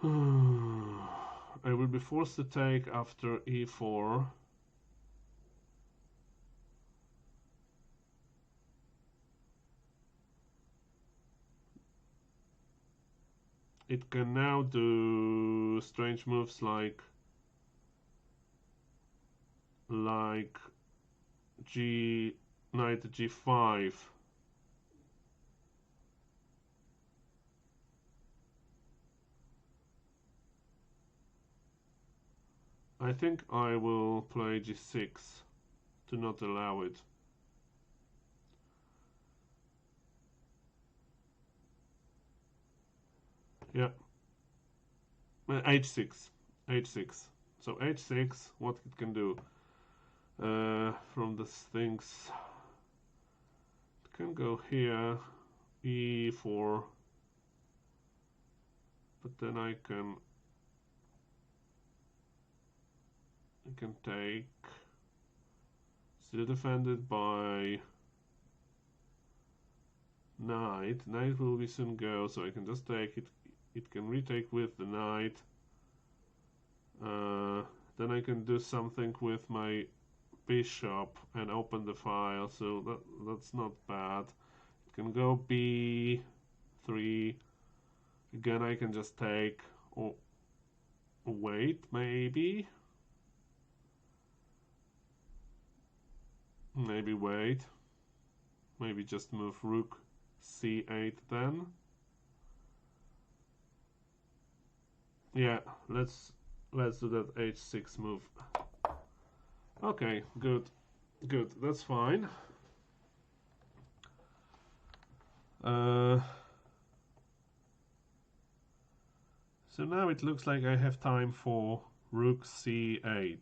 Speaker 1: I will be forced to take after e4. It can now do strange moves like knight g5. I think I will play g6 to not allow it. Yeah. h6. So h6, what it can do from the things, it can go here, e4, but then I can take, still defended by knight. Knight will be soon go, so I can just take it. It can retake with the knight. Then I can do something with my bishop and open the file, so that's not bad. It can go b3. Again, I can just take, or wait, maybe wait. Maybe just move rook c8 then. Yeah, let's do that h6 move. Okay, good, that's fine. So now it looks like I have time for rook c8.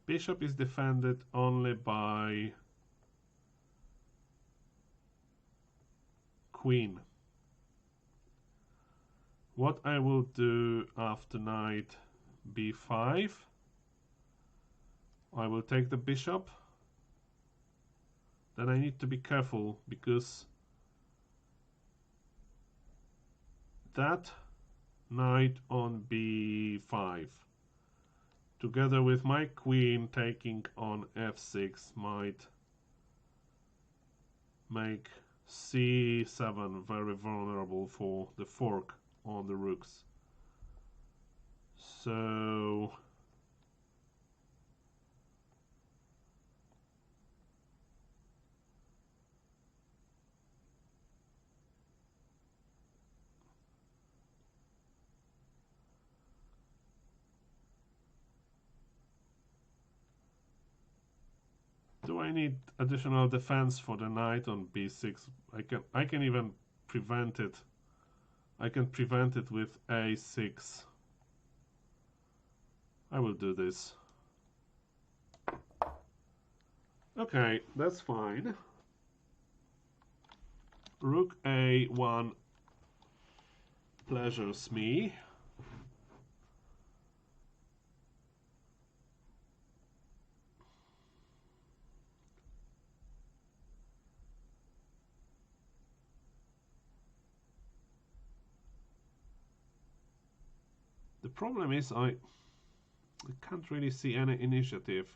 Speaker 1: Bishop is defended only by queen. What I will do after knight b5, I will take the bishop. Then I need to be careful because that knight on b5 together with my queen taking on f6 might make c7 very vulnerable for the fork on the rooks. So do I need additional defense for the knight on b6? I can even prevent it. I can prevent it with a6. I will do this. Okay, that's fine. Rook a1 pleasures me. The problem is I can't really see any initiative.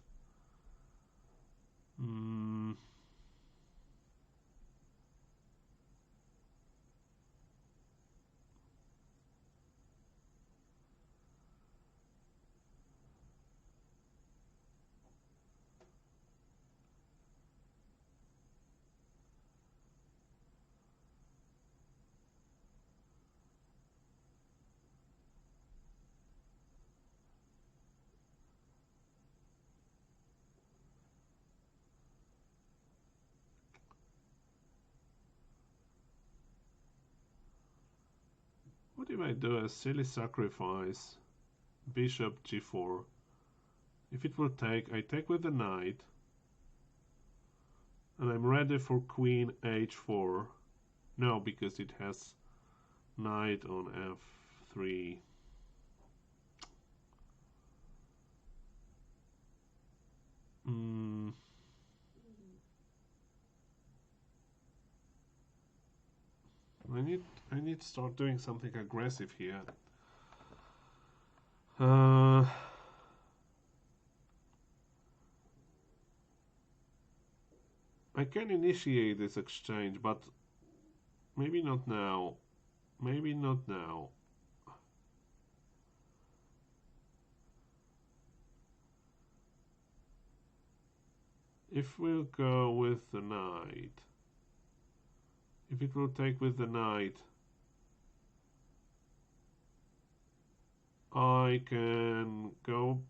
Speaker 1: What if I do a silly sacrifice? Bishop g4. If it will take, I take with the knight. And I'm ready for queen h4. No, because it has knight on f3. I need to start doing something aggressive here. I can initiate this exchange, but maybe not now. Maybe not now. If we'll go with the knight, if it will take with the knight, I can go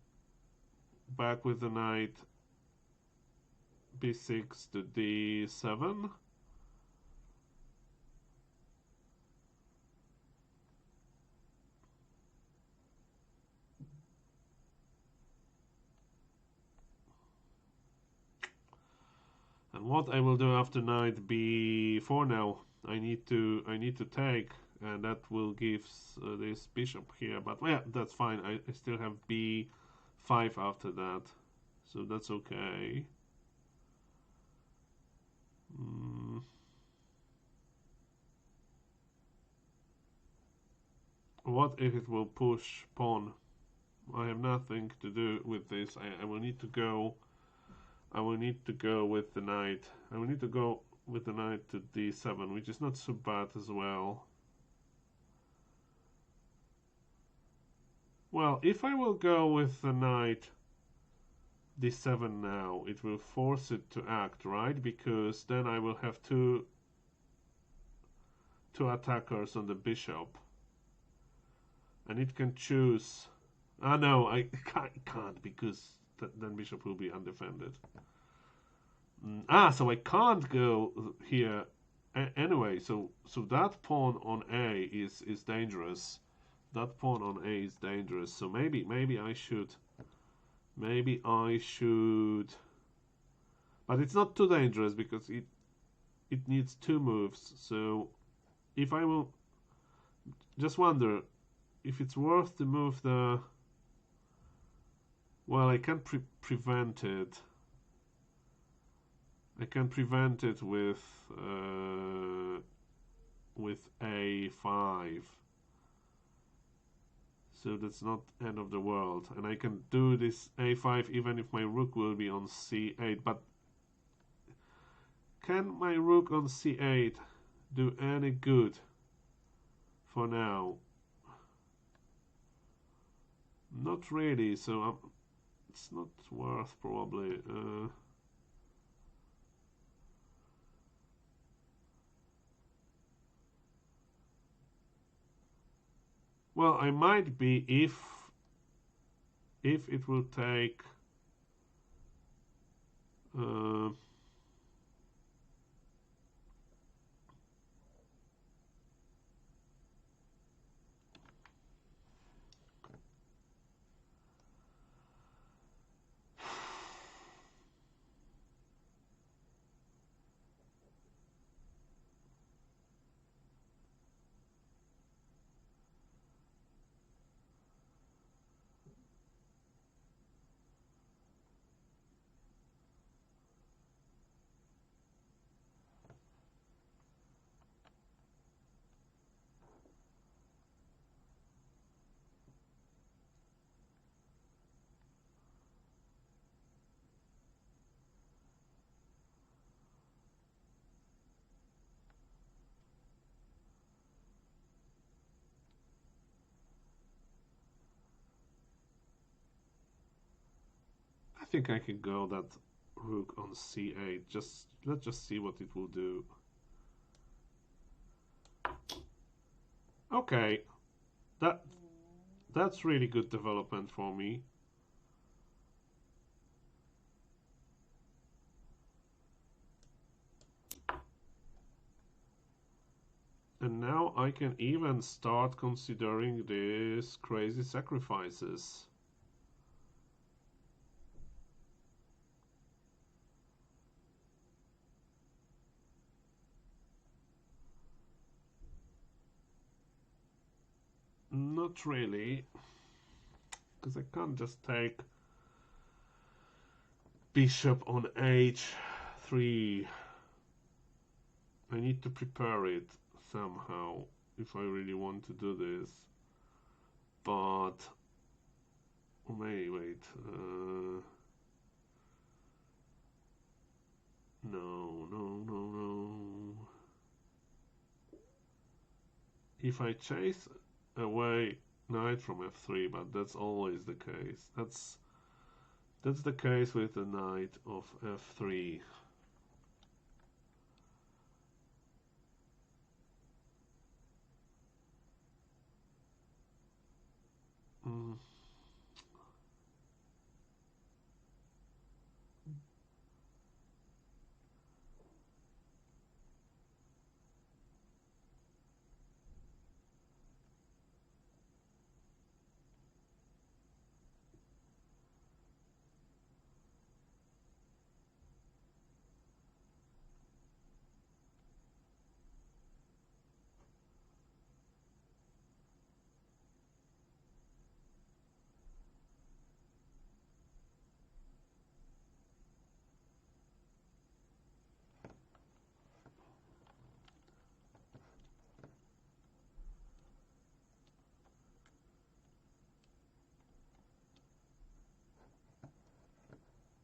Speaker 1: back with the knight b6 to d7. And what I will do after knight b4 now, I need to take, and that will give this bishop here. But well, that's fine. I still have b5 after that, so that's okay. What if it will push pawn? I have nothing to do with this. I will need to go. I will need to go with the knight. I will need to go with the knight to d7, which is not so bad as well. Well, if I will go with the knight d7 now, it will force it to act, right? Because then I will have two attackers on the bishop. And it can choose. Ah, no, I can't because then bishop will be undefended. So I can't go here anyway. So that pawn on A is dangerous. That pawn on A is dangerous. So maybe I should. Maybe I should. But it's not too dangerous because it needs two moves. So if I will just wonder if it's worth to move the. Well, I can prevent it. I can prevent it with A5. So that's not end of the world. And I can do this A5 even if my rook will be on C8. But can my rook on C8 do any good for now? Not really, so it's not worth probably. Well, I might be if it will take I think I can go that rook on C8. Let's just see what it will do. Okay, that's really good development for me. And now I can even start considering these crazy sacrifices. Not really, because I can't just take bishop on h3. I need to prepare it somehow if I really want to do this. But wait. No. If I chase away knight from f3, but that's always the case. That's the case with the knight of f3.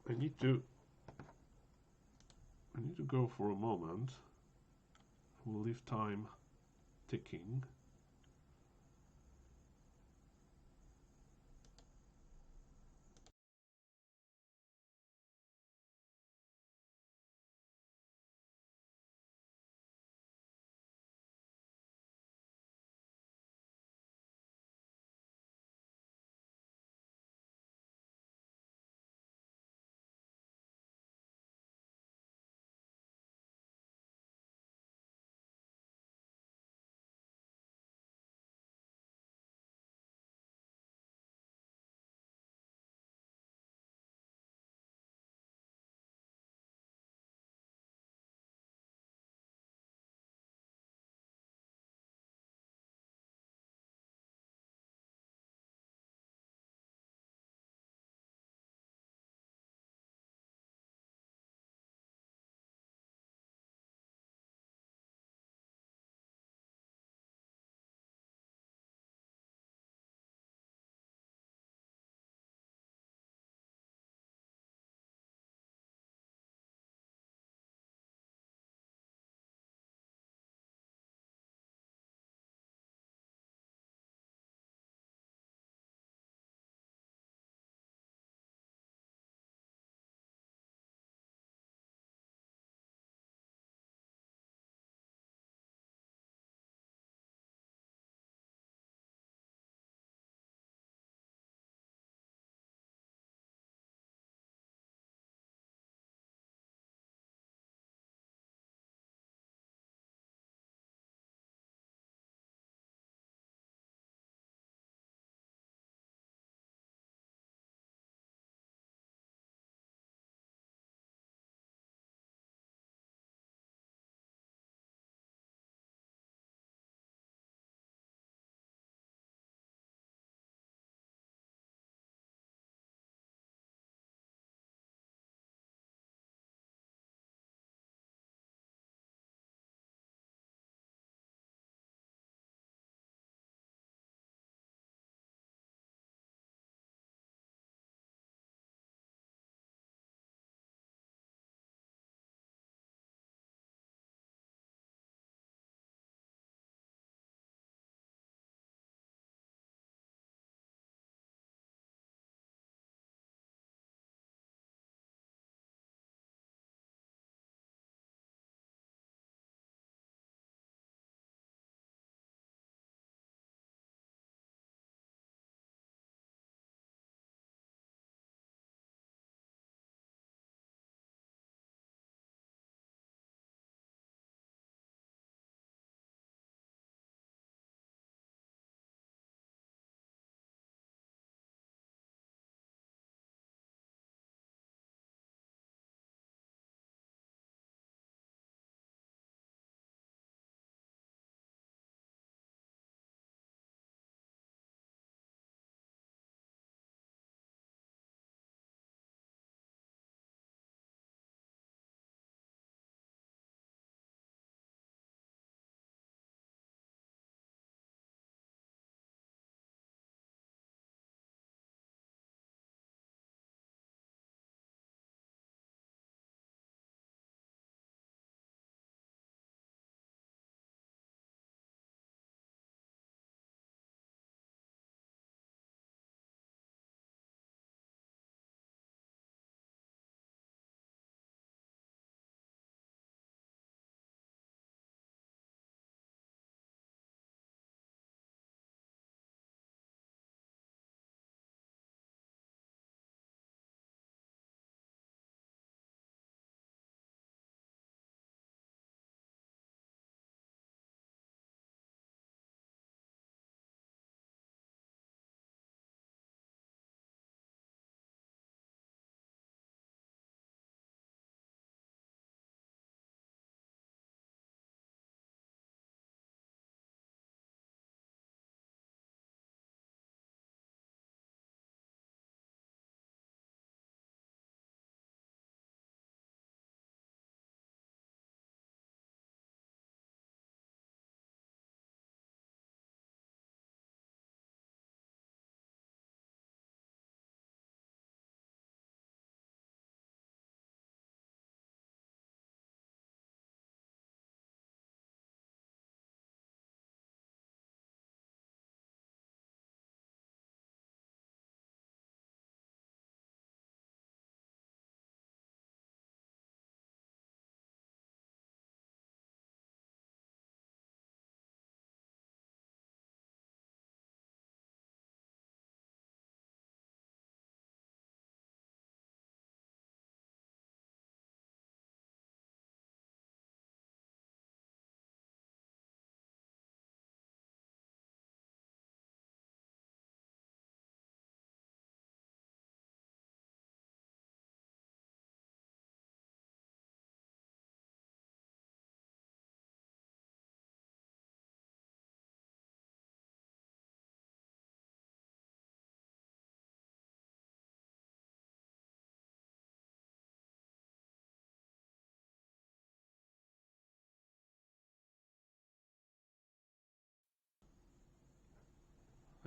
Speaker 1: I need to go for a moment. We'll leave time ticking.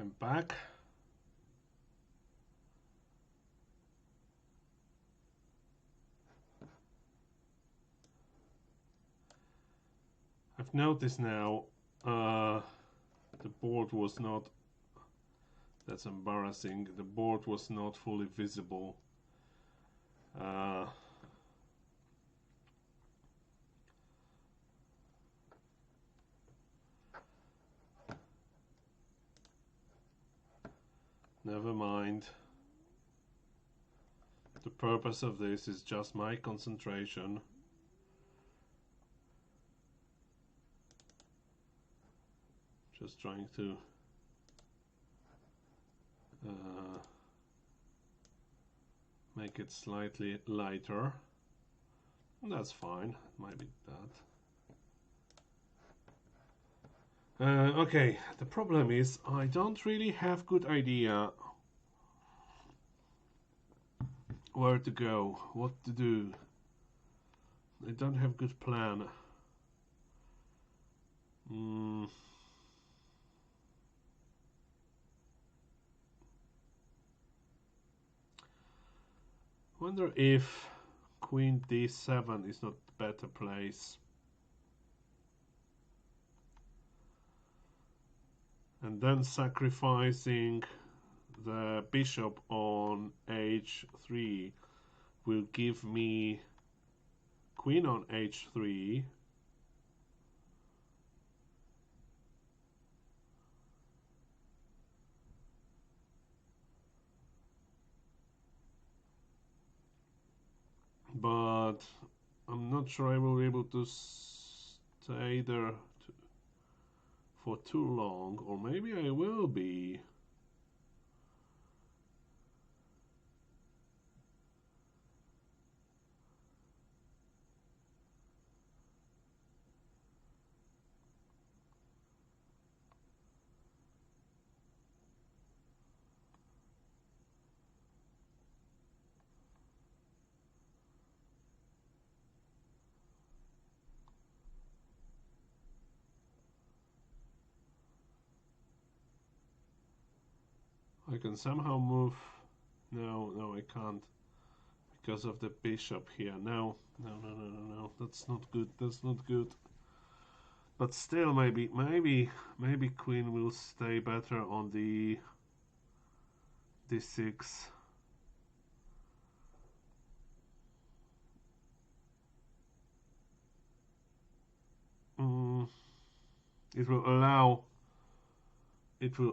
Speaker 1: I'm back. I've noticed now the board was not, that's embarrassing, the board was not fully visible. Never mind. The purpose of this is just my concentration. Just trying to make it slightly lighter. That's fine. It might be that. Okay, the problem is I don't really have good idea where to go, what to do. I don't have good plan. Wonder if Queen D7 is not a better place. And then sacrificing the bishop on h3 will give me queen on h3. But I'm not sure I will be able to stay there for too long, or maybe I will be. I can somehow move. No, I can't because of the bishop here. No. That's not good. That's not good. But still, maybe queen will stay better on the d6. It will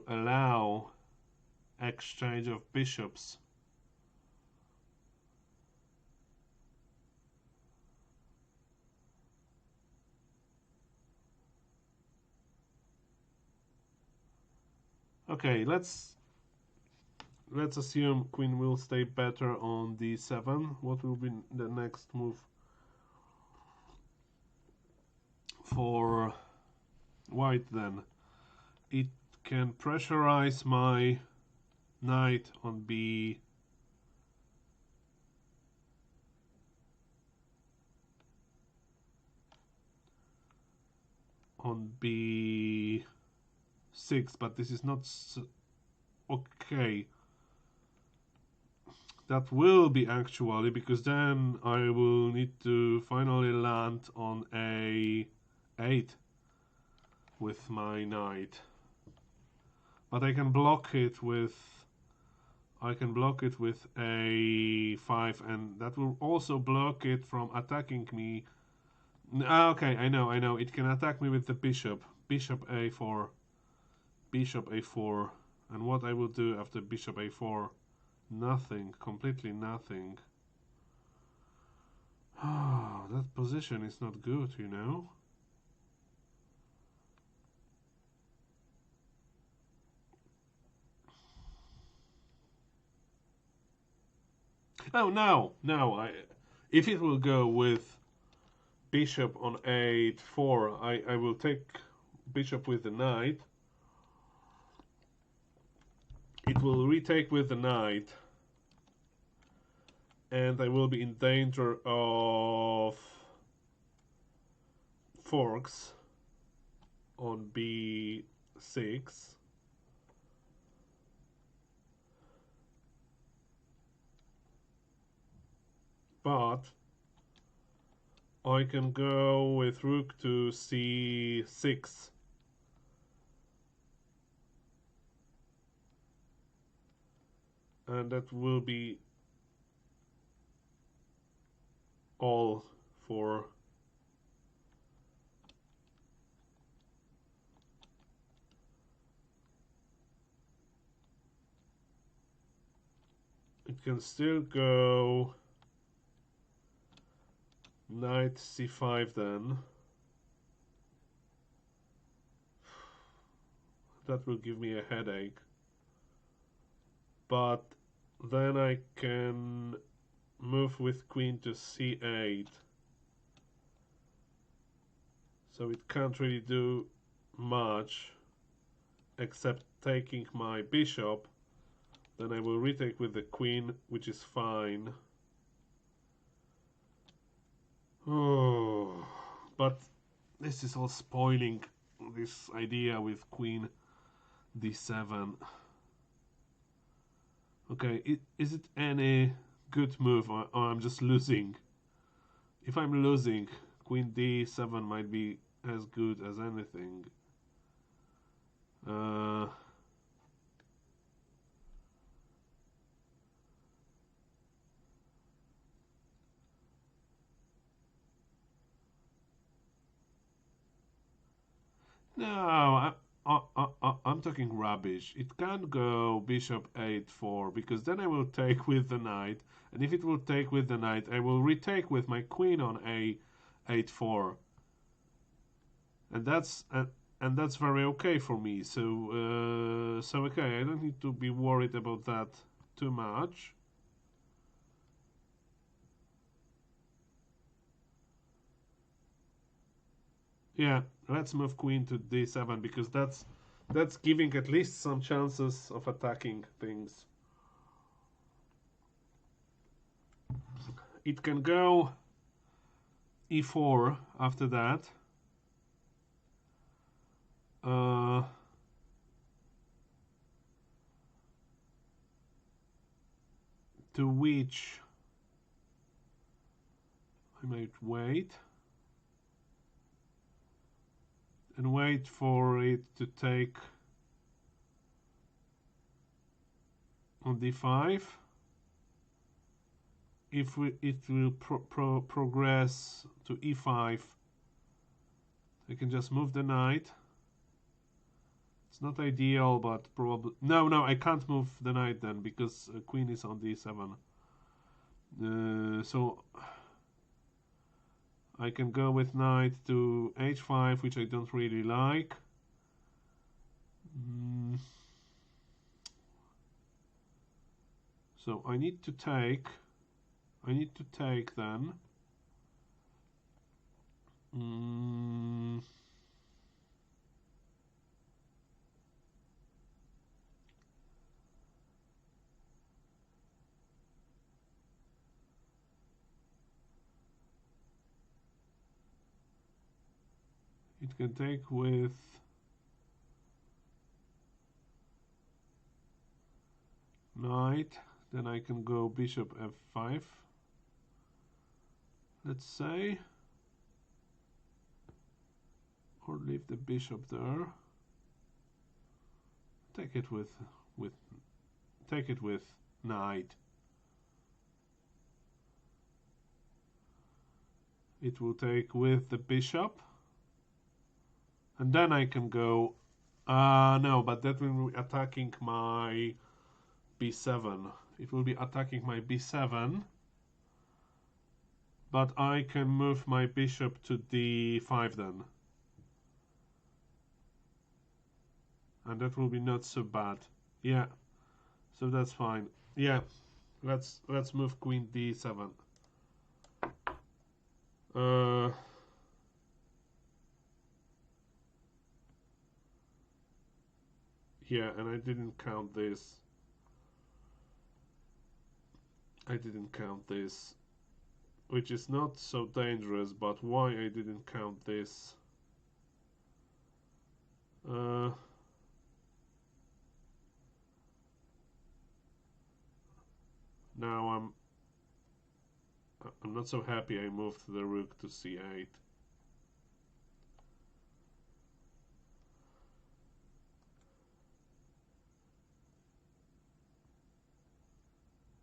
Speaker 1: allow exchange of bishops. Okay, let's assume queen will stay better on d7. What will be the next move for white then? It can pressurize my knight on b b6, but this is not okay. That will be actually, because then I will need to finally land on a8 with my knight. But I can block it with a5, and that will also block it from attacking me. Okay, I know. It can attack me with the bishop a4, and what I will do after bishop a4? Nothing, completely nothing. Oh, that position is not good, you know. Oh no, if it will go with bishop on a4, I will take bishop with the knight. It will retake with the knight, and I will be in danger of forks on b6. but I can go with rook to c6. And that will be all for it. Can still go knight c5 then. That will give me a headache. But then I can move with queen to c8. So it can't really do much except taking my bishop. Then I will retake with the queen, which is fine. Oh, but this is all spoiling this idea with queen d7. Okay, is it any good move, or I'm just losing? If I'm losing, queen d7 might be as good as anything. No, I'm talking rubbish. It can't go bishop 8-4 because then I will take with the knight, and if it will take with the knight, I will retake with my queen on a8-4, and that's very okay for me. So okay, I don't need to be worried about that too much. Yeah, let's move queen to d7 because that's giving at least some chances of attacking things. It can go e4 after that. To which I might wait and wait for it to take on d5. If it will progress to e5, I can just move the knight. It's not ideal, but probably no, I can't move the knight then because queen is on d7. So I can go with knight to h5, which I don't really like. So I need to take then. It can take with knight, then I can go bishop f5, let's say, or leave the bishop there. Take it with knight. It will take with the bishop, and then I can go. No, but that will be attacking my b7. It will be attacking my b7, but I can move my bishop to d5 then, and that will be not so bad. Yeah, so that's fine. Yeah, let's move queen d7. Yeah, and I didn't count this. Which is not so dangerous, but why I didn't count this? Now I'm not so happy I moved the rook to c8.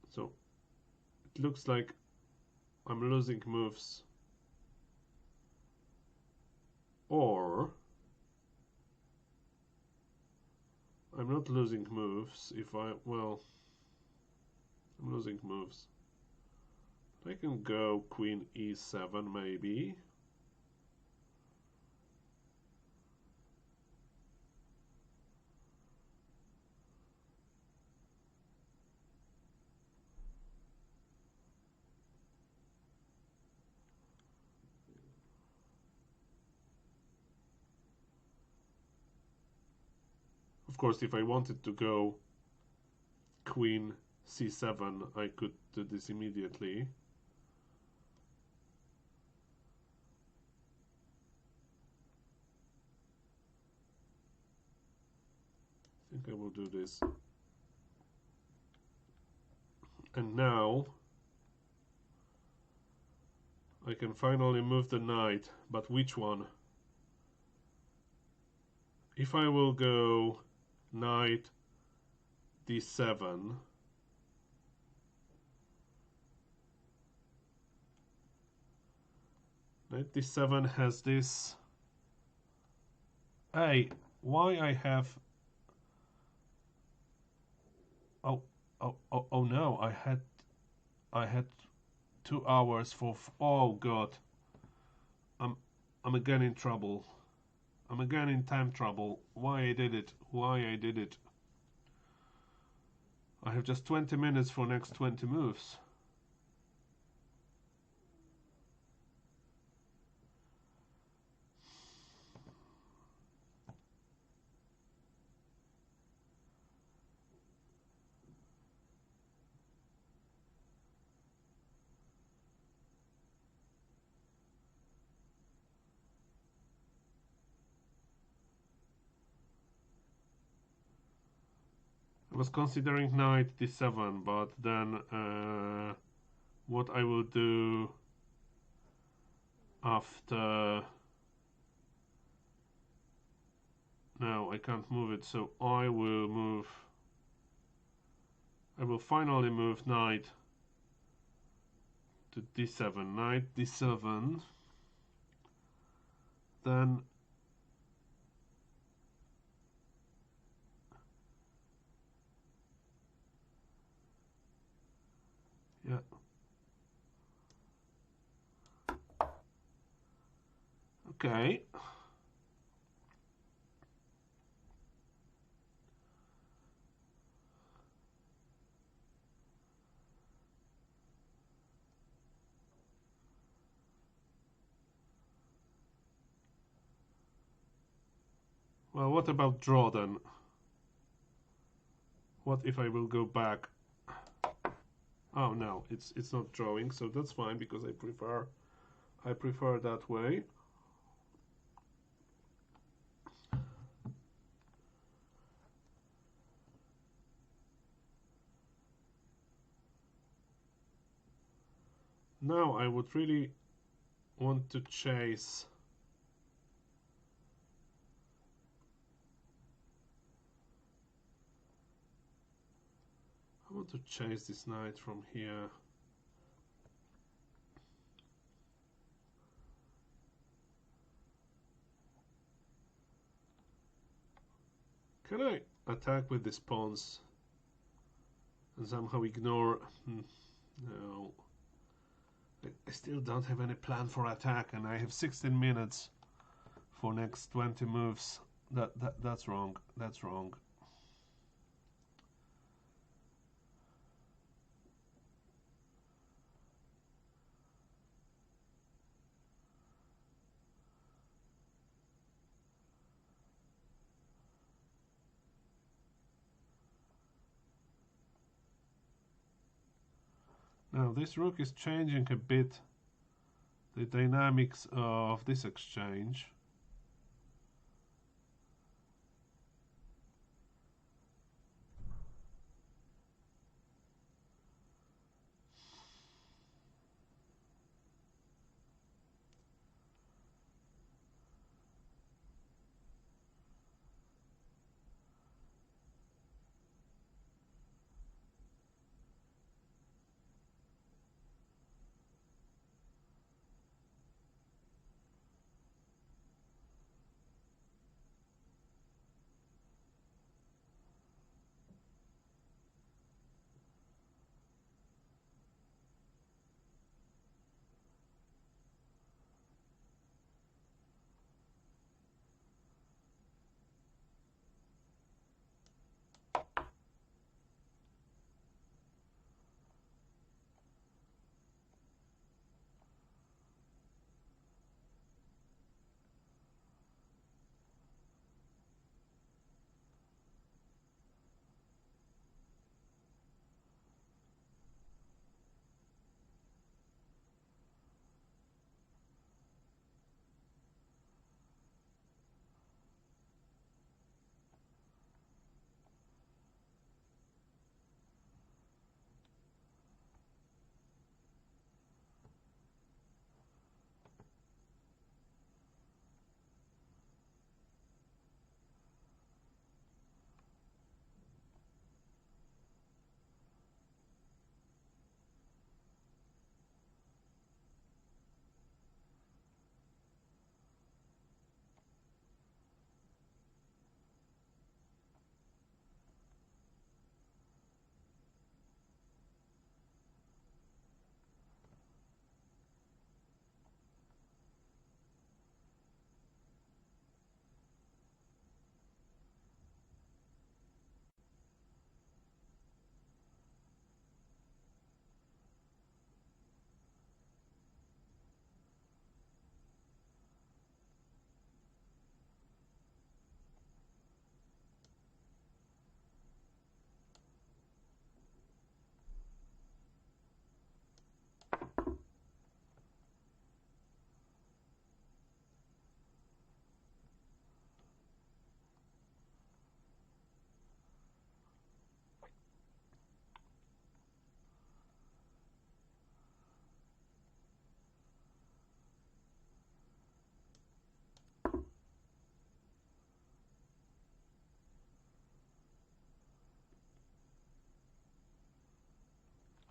Speaker 1: So it looks like I'm losing moves, or I'm not losing moves if well, I'm losing moves. I can go queen e7 maybe. Of course, if I wanted to go queen c7, I could do this immediately. I think I will do this. And now I can finally move the knight, but which one? If I will go knight d7, knight d7 has this. Hey, why I have? Oh no! I had 2 hours for. Oh God! I'm again in trouble. I'm again in time trouble. Why I did it? Why I did it? I have just 20 minutes for next 20 moves. I was considering knight d7, but then what I will do after... No, I can't move it, so I will finally move knight to d7, knight d7, then yeah. Okay. Well, what about draw then? What if I will go back? Oh no, it's not drawing, so that's fine because I prefer that way. Now I would really want to chase. I want to chase this knight from here. Can I attack with these pawns and somehow ignore? No. I still don't have any plan for attack, and I have 16 minutes for next 20 moves. That's wrong. That's wrong. Now this rook is changing a bit the dynamics of this exchange.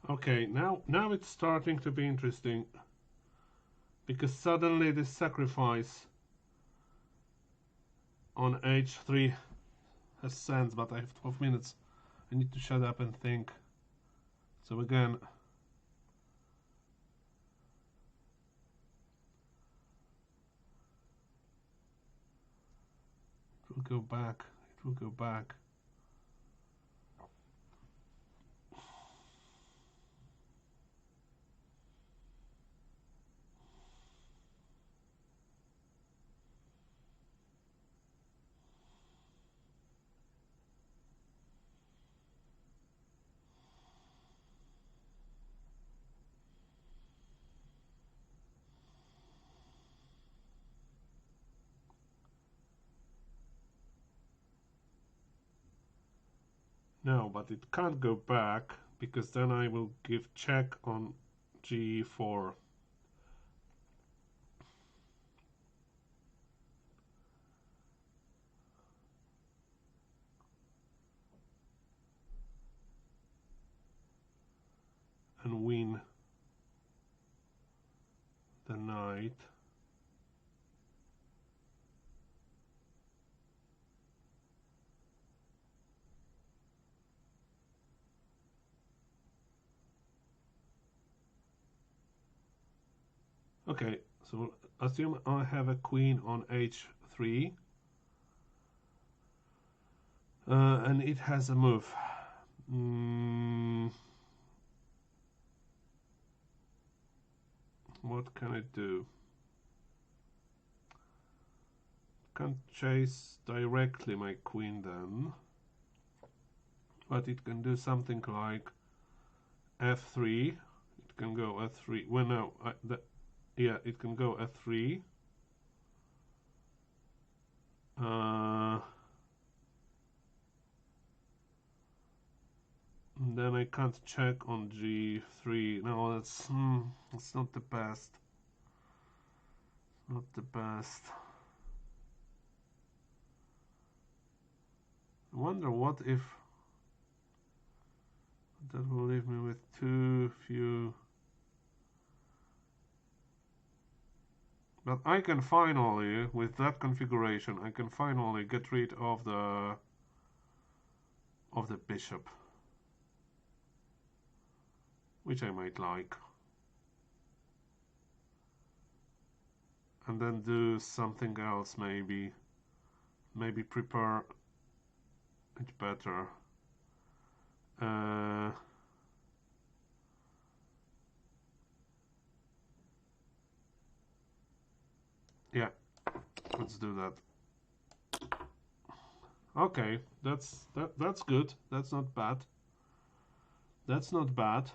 Speaker 1: Okay, now it's starting to be interesting, because suddenly this sacrifice on H3 has sense, but I have 12 minutes. I need to shut up and think. So again, it will go back, it will go back. No, but it can't go back, because then I will give check on G4. And win the knight. Okay, so assume I have a queen on H3, and it has a move. What can it do? Can't chase directly my queen then, but it can do something like F3. It can go F3. Well, no, yeah, it can go F3. Then I can't check on G3. No, that's not the best. Not the best. I wonder what if that will leave me with too few. But I can finally, with that configuration, I can finally get rid of the bishop, which I might like, and then do something else, maybe prepare it better. Yeah, let's do that. Okay, that's good. That's not bad. That's not bad.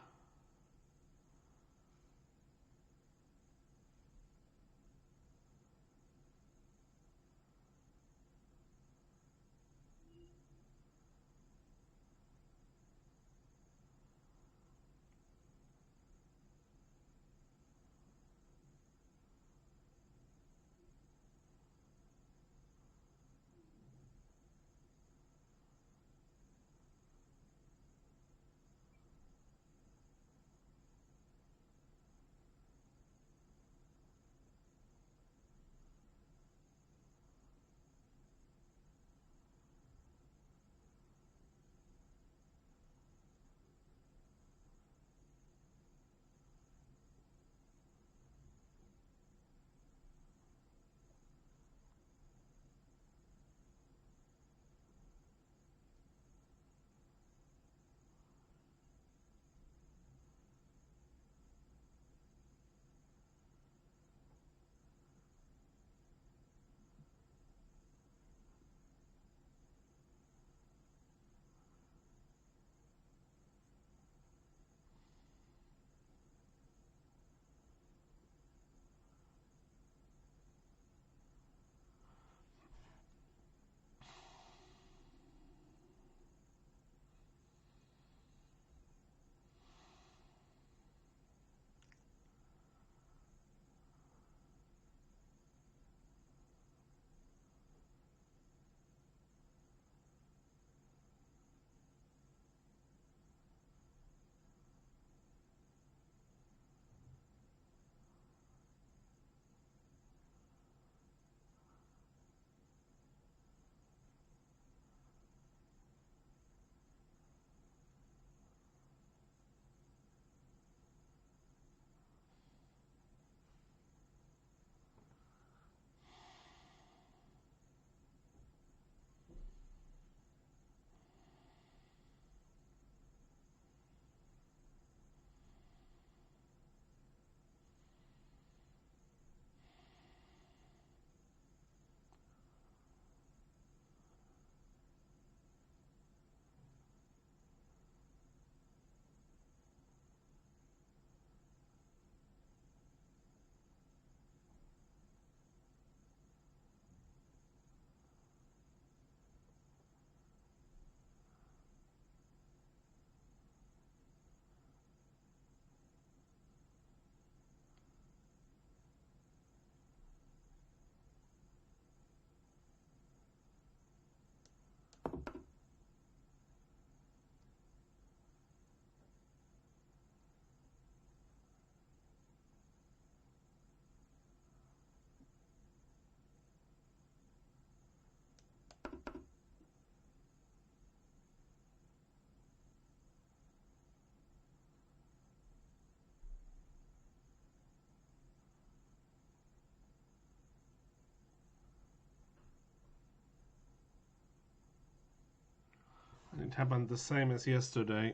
Speaker 1: It happened the same as yesterday.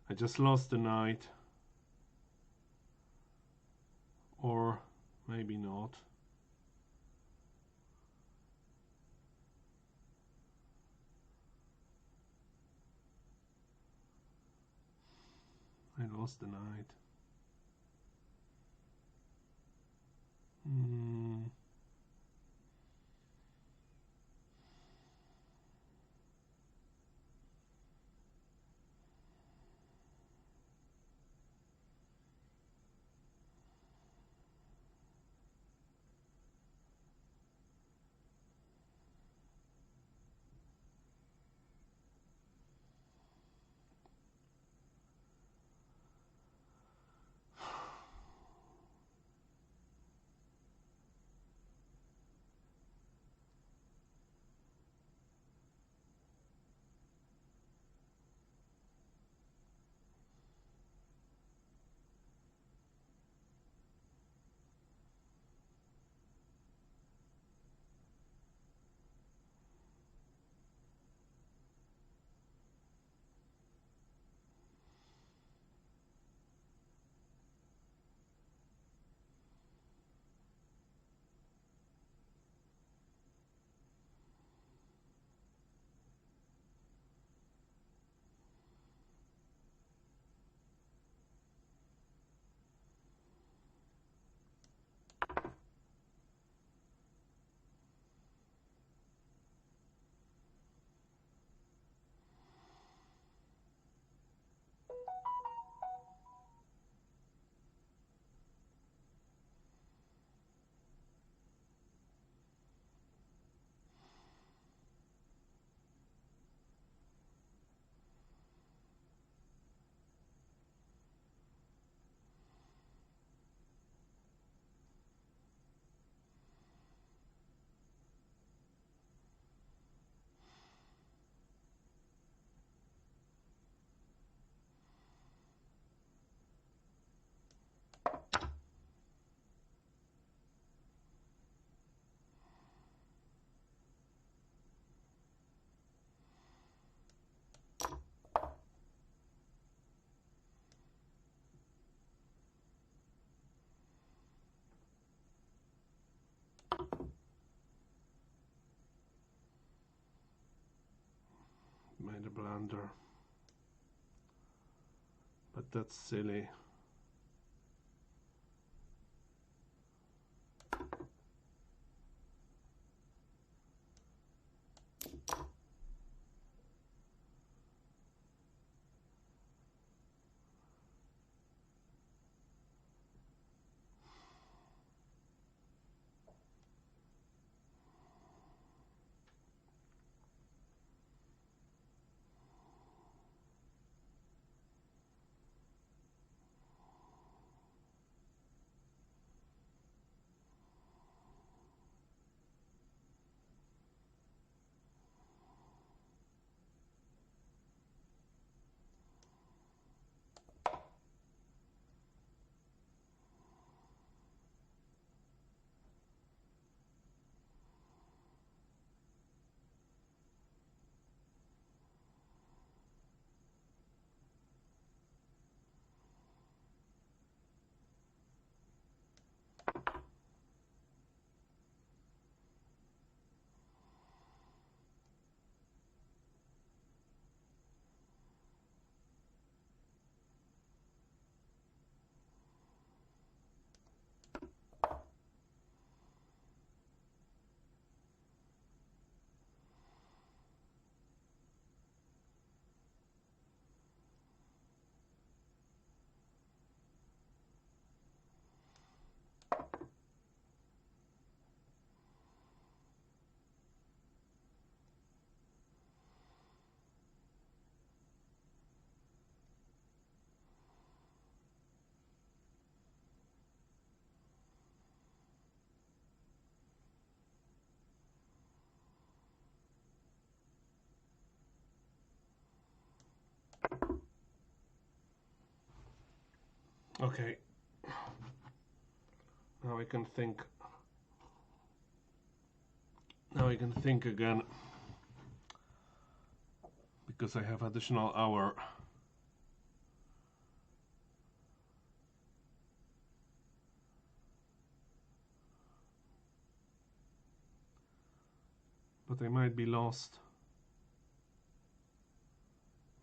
Speaker 1: I just lost the knight. Or maybe not. I lost the knight. Made a blunder, but that's silly. Okay, now I can think. Now I can think again, because I have additional hour. But I might be lost.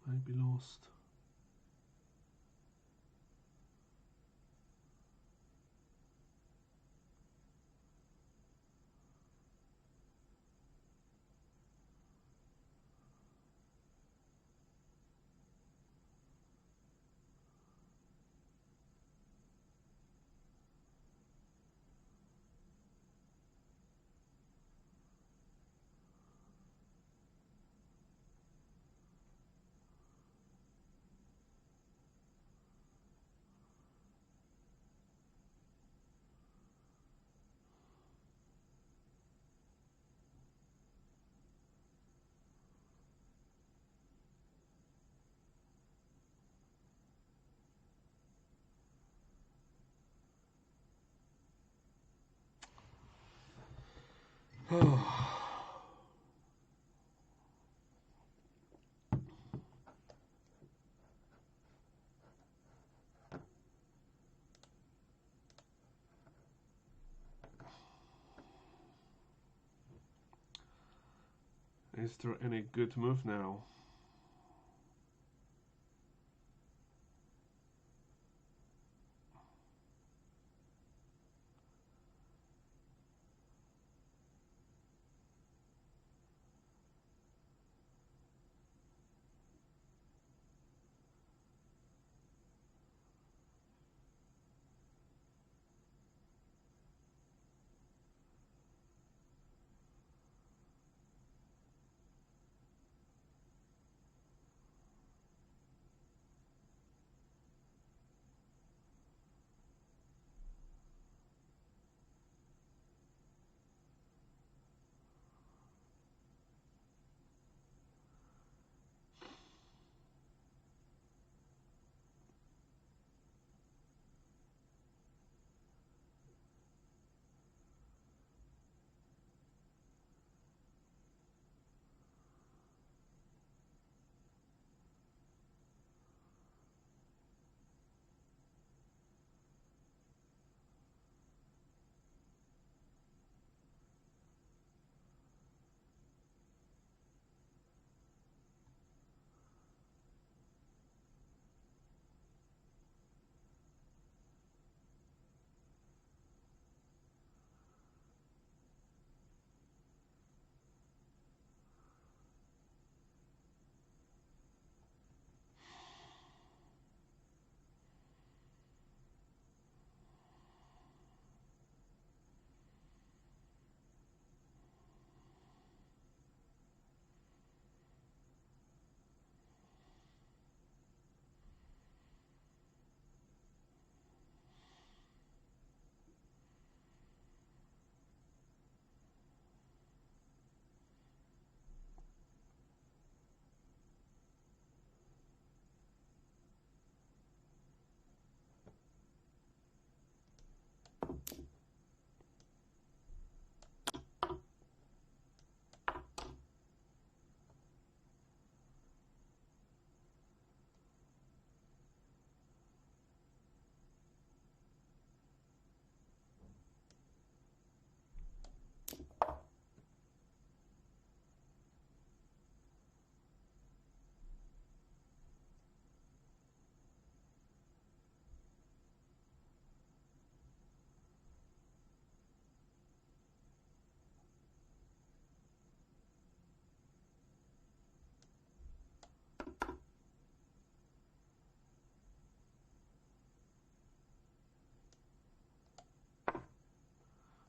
Speaker 1: Might be lost. Is there any good move now?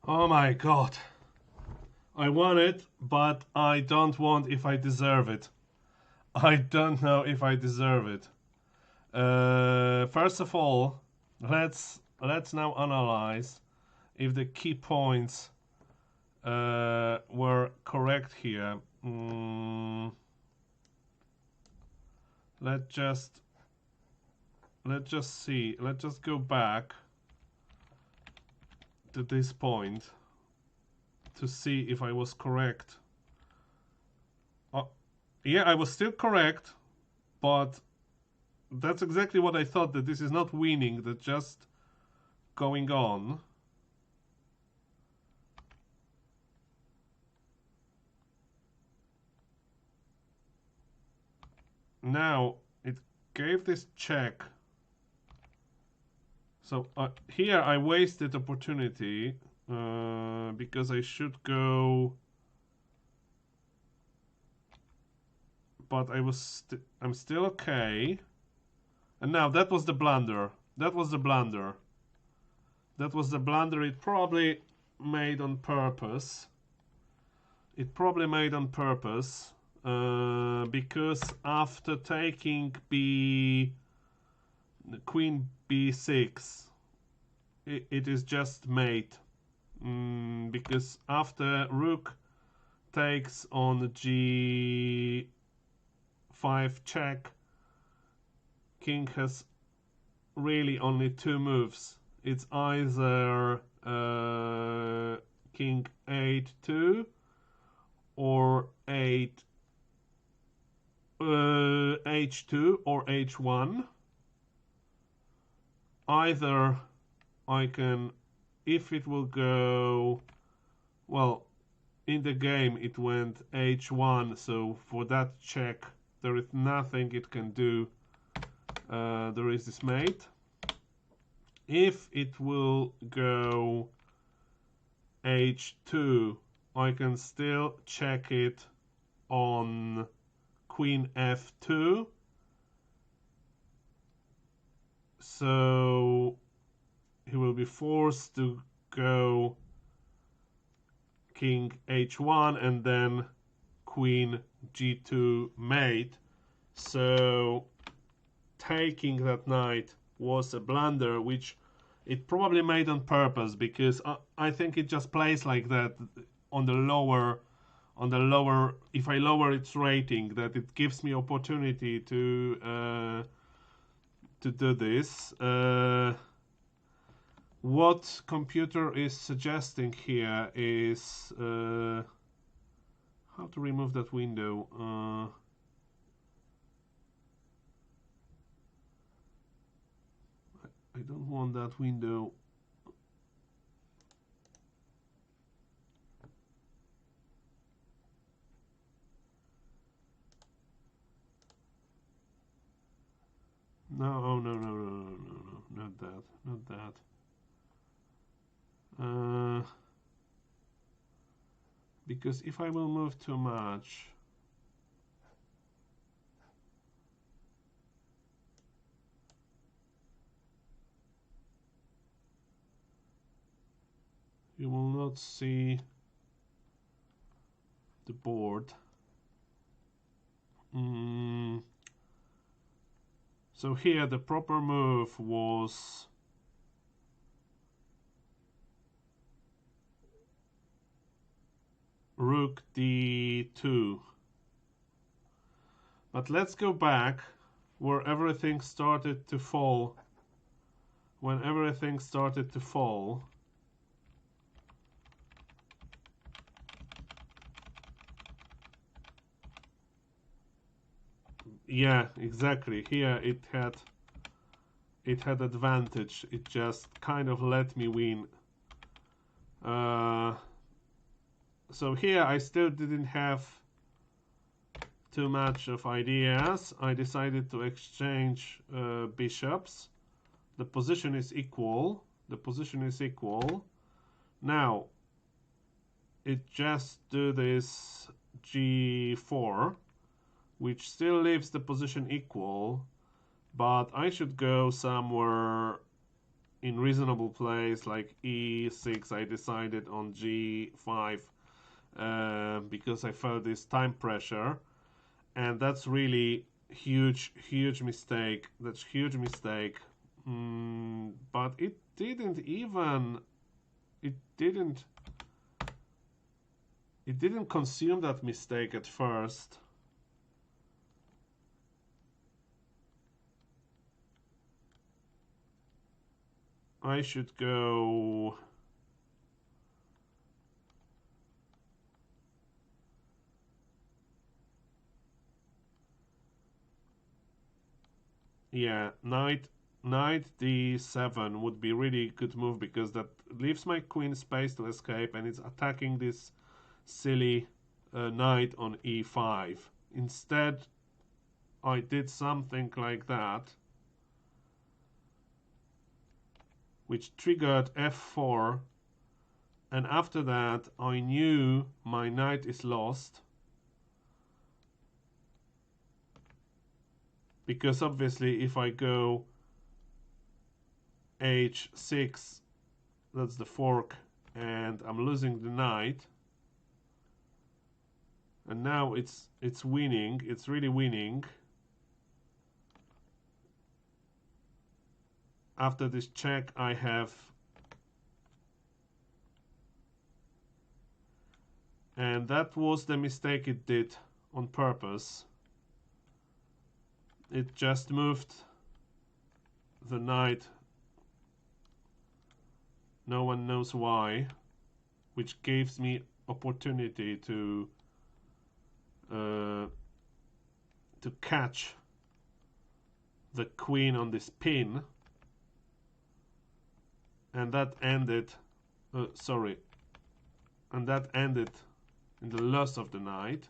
Speaker 1: Oh my god. I want it, but I don't want if I deserve it. I don't know if I deserve it. First of all, let's now analyze if the key points were correct here. Let's just see. Let's just go back to this point to see if I was correct. Yeah, I was still correct, but that's exactly what I thought, that this is not winning, that just going on. Now it gave this check. So here I wasted opportunity because I should go, but I'm still okay. And now that was the blunder. That was the blunder. That was the blunder. It probably made on purpose. It probably made on purpose because after taking Queen B6, it is just mate. Because after Rook takes on G5 check, King has really only two moves. It's either King 8-2 or H2 or H1. Either I can, if it will go, well, in the game it went H1, so for that check there is nothing it can do. There is this mate. If it will go H2, I can still check it on Queen F2. So he will be forced to go King H1 and then Queen G2 mate. So taking that knight was a blunder, which it probably made on purpose, because I think it just plays like that on the lower, if I lower its rating, that it gives me opportunity to do this. What computer is suggesting here is how to remove that window. I don't want that window. No, oh, no, not that, not that. Because if I will move too much, you will not see the board. So here the proper move was Rook D2. But let's go back where everything started to fall. When everything started to fall. Yeah, exactly. Here it had advantage. It just kind of let me win. So here I still didn't have too much of ideas. I decided to exchange bishops. The position is equal. The position is equal. Now it just do this G4, which still leaves the position equal, but I should go somewhere in reasonable place like E6. I decided on G5 because I felt this time pressure, and that's really huge mistake. That's huge mistake. But it didn't consume that mistake at first. I should go yeah, knight d7 would be really good move, because that leaves my queen space to escape, and it's attacking this silly knight on e5. Instead, I did something like that, which triggered f4, and after that I knew my knight is lost, because obviously if I go h6, that's the fork, and I'm losing the knight. And now it's winning, it's really winning. After this check I have, and that was the mistake it did on purpose. It just moved the knight, no one knows why, which gives me opportunity to catch the queen on this pin, and that ended and that ended in the loss of the knight.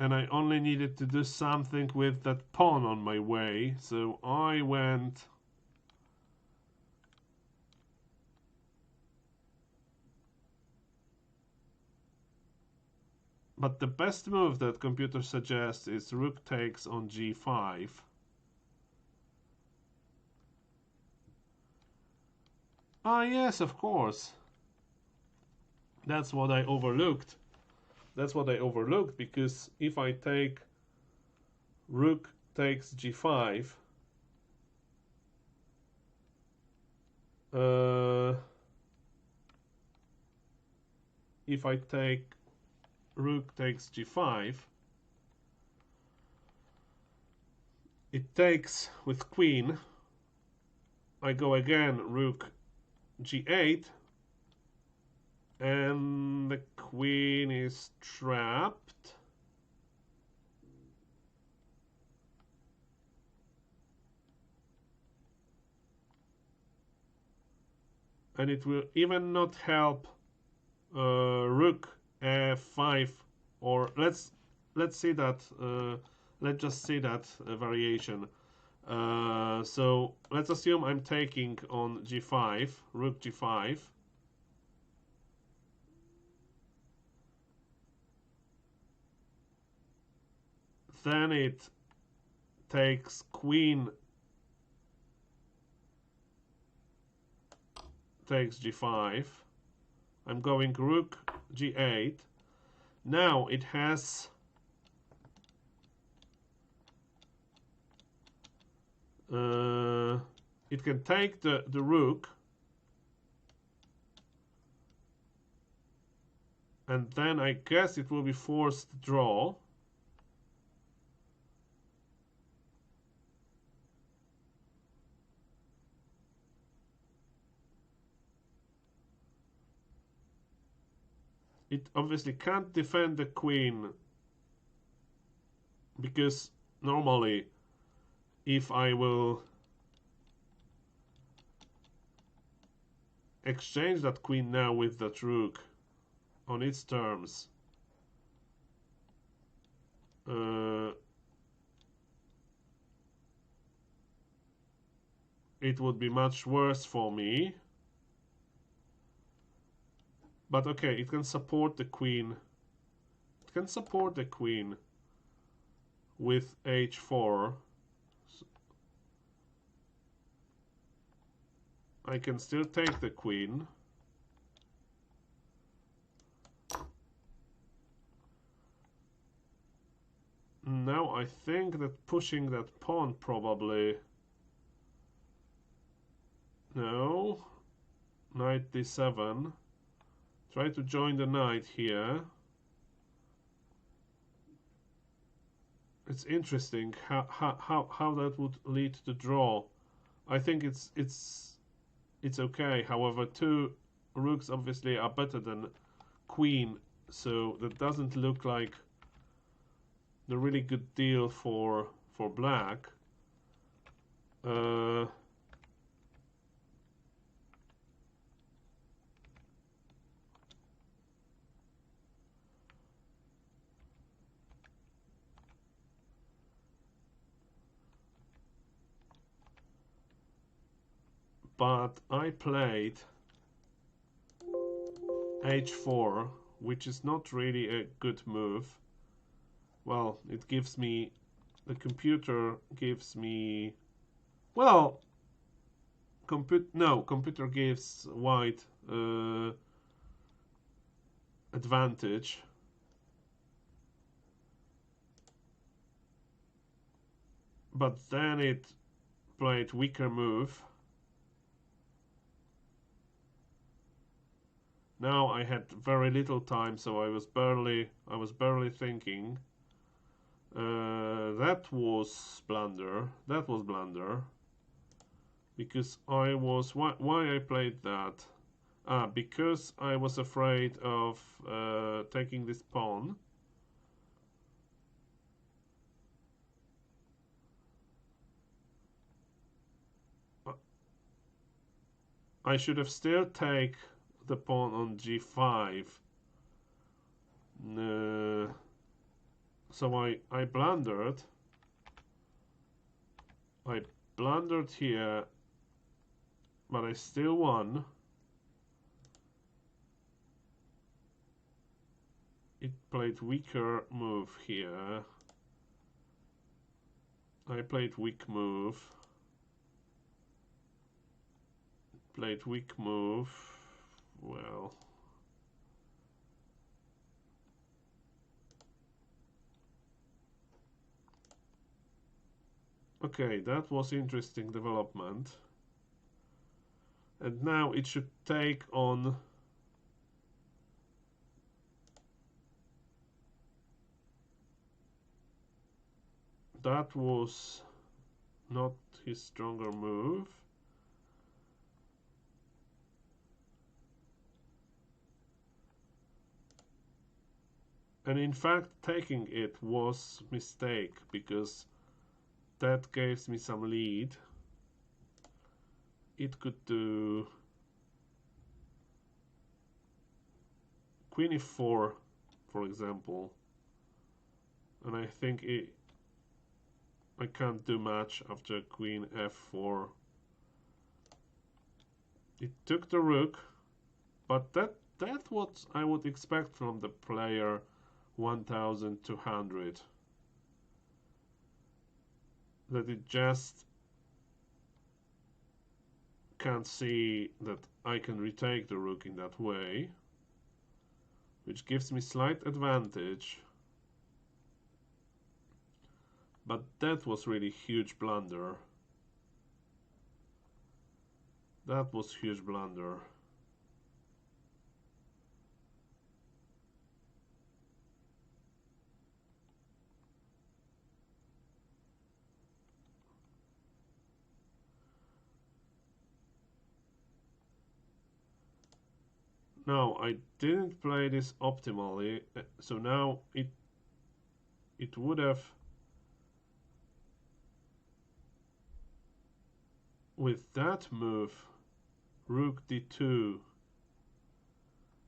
Speaker 1: And I only needed to do something with that pawn on my way, so I went but the best move that computer suggests is rook takes on g5. Ah yes, of course. That's what I overlooked. That's what I overlooked, because if I take rook takes g5, if I take rook takes g5, it takes with queen. I go again rook g8, and the queen is trapped. And it will even not help rook f5, or let's see that let's just see that variation. So let's assume I'm taking on g5, rook g5. Then it takes queen takes g5. I'm going rook g8. Now it has it can take the rook, and then I guess it will be forced draw. It obviously can't defend the queen, because normally if I will exchange that queen now with that rook on its terms, it would be much worse for me. But okay, it can support the queen. It can support the queen with h4. I can still take the queen. Now I think that pushing that pawn probably... No. Knight d7. Try to join the knight here. It's interesting how that would lead to draw. I think it's okay. However, two rooks obviously are better than queen, so that doesn't look like the really good deal for black. But I played h4, which is not really a good move. Well, it gives me, the computer gives me, well, computer gives white advantage. But then it played weaker move. Now I had very little time, so I was barely thinking. That was blunder. That was blunder. Because I was, why I played that? Because I was afraid of taking this pawn. I should have still take the pawn on g5. So I blundered. I blundered here, but I still won. It played weaker move here. I played weak move. Played weak move. Well, okay, that was interesting development. And now it should take on that was not his stronger move. And in fact, taking it was mistake, because that gives me some lead. It could do Queen e4, for example, and I think I can't do much after Queen f4. It took the rook, but that's what I would expect from the player 1200. That it just can't see that I can retake the rook in that way, which gives me slight advantage. But that was really huge blunder. That was huge blunder. No, I didn't play this optimally, so now it would have, with that move, rook d2,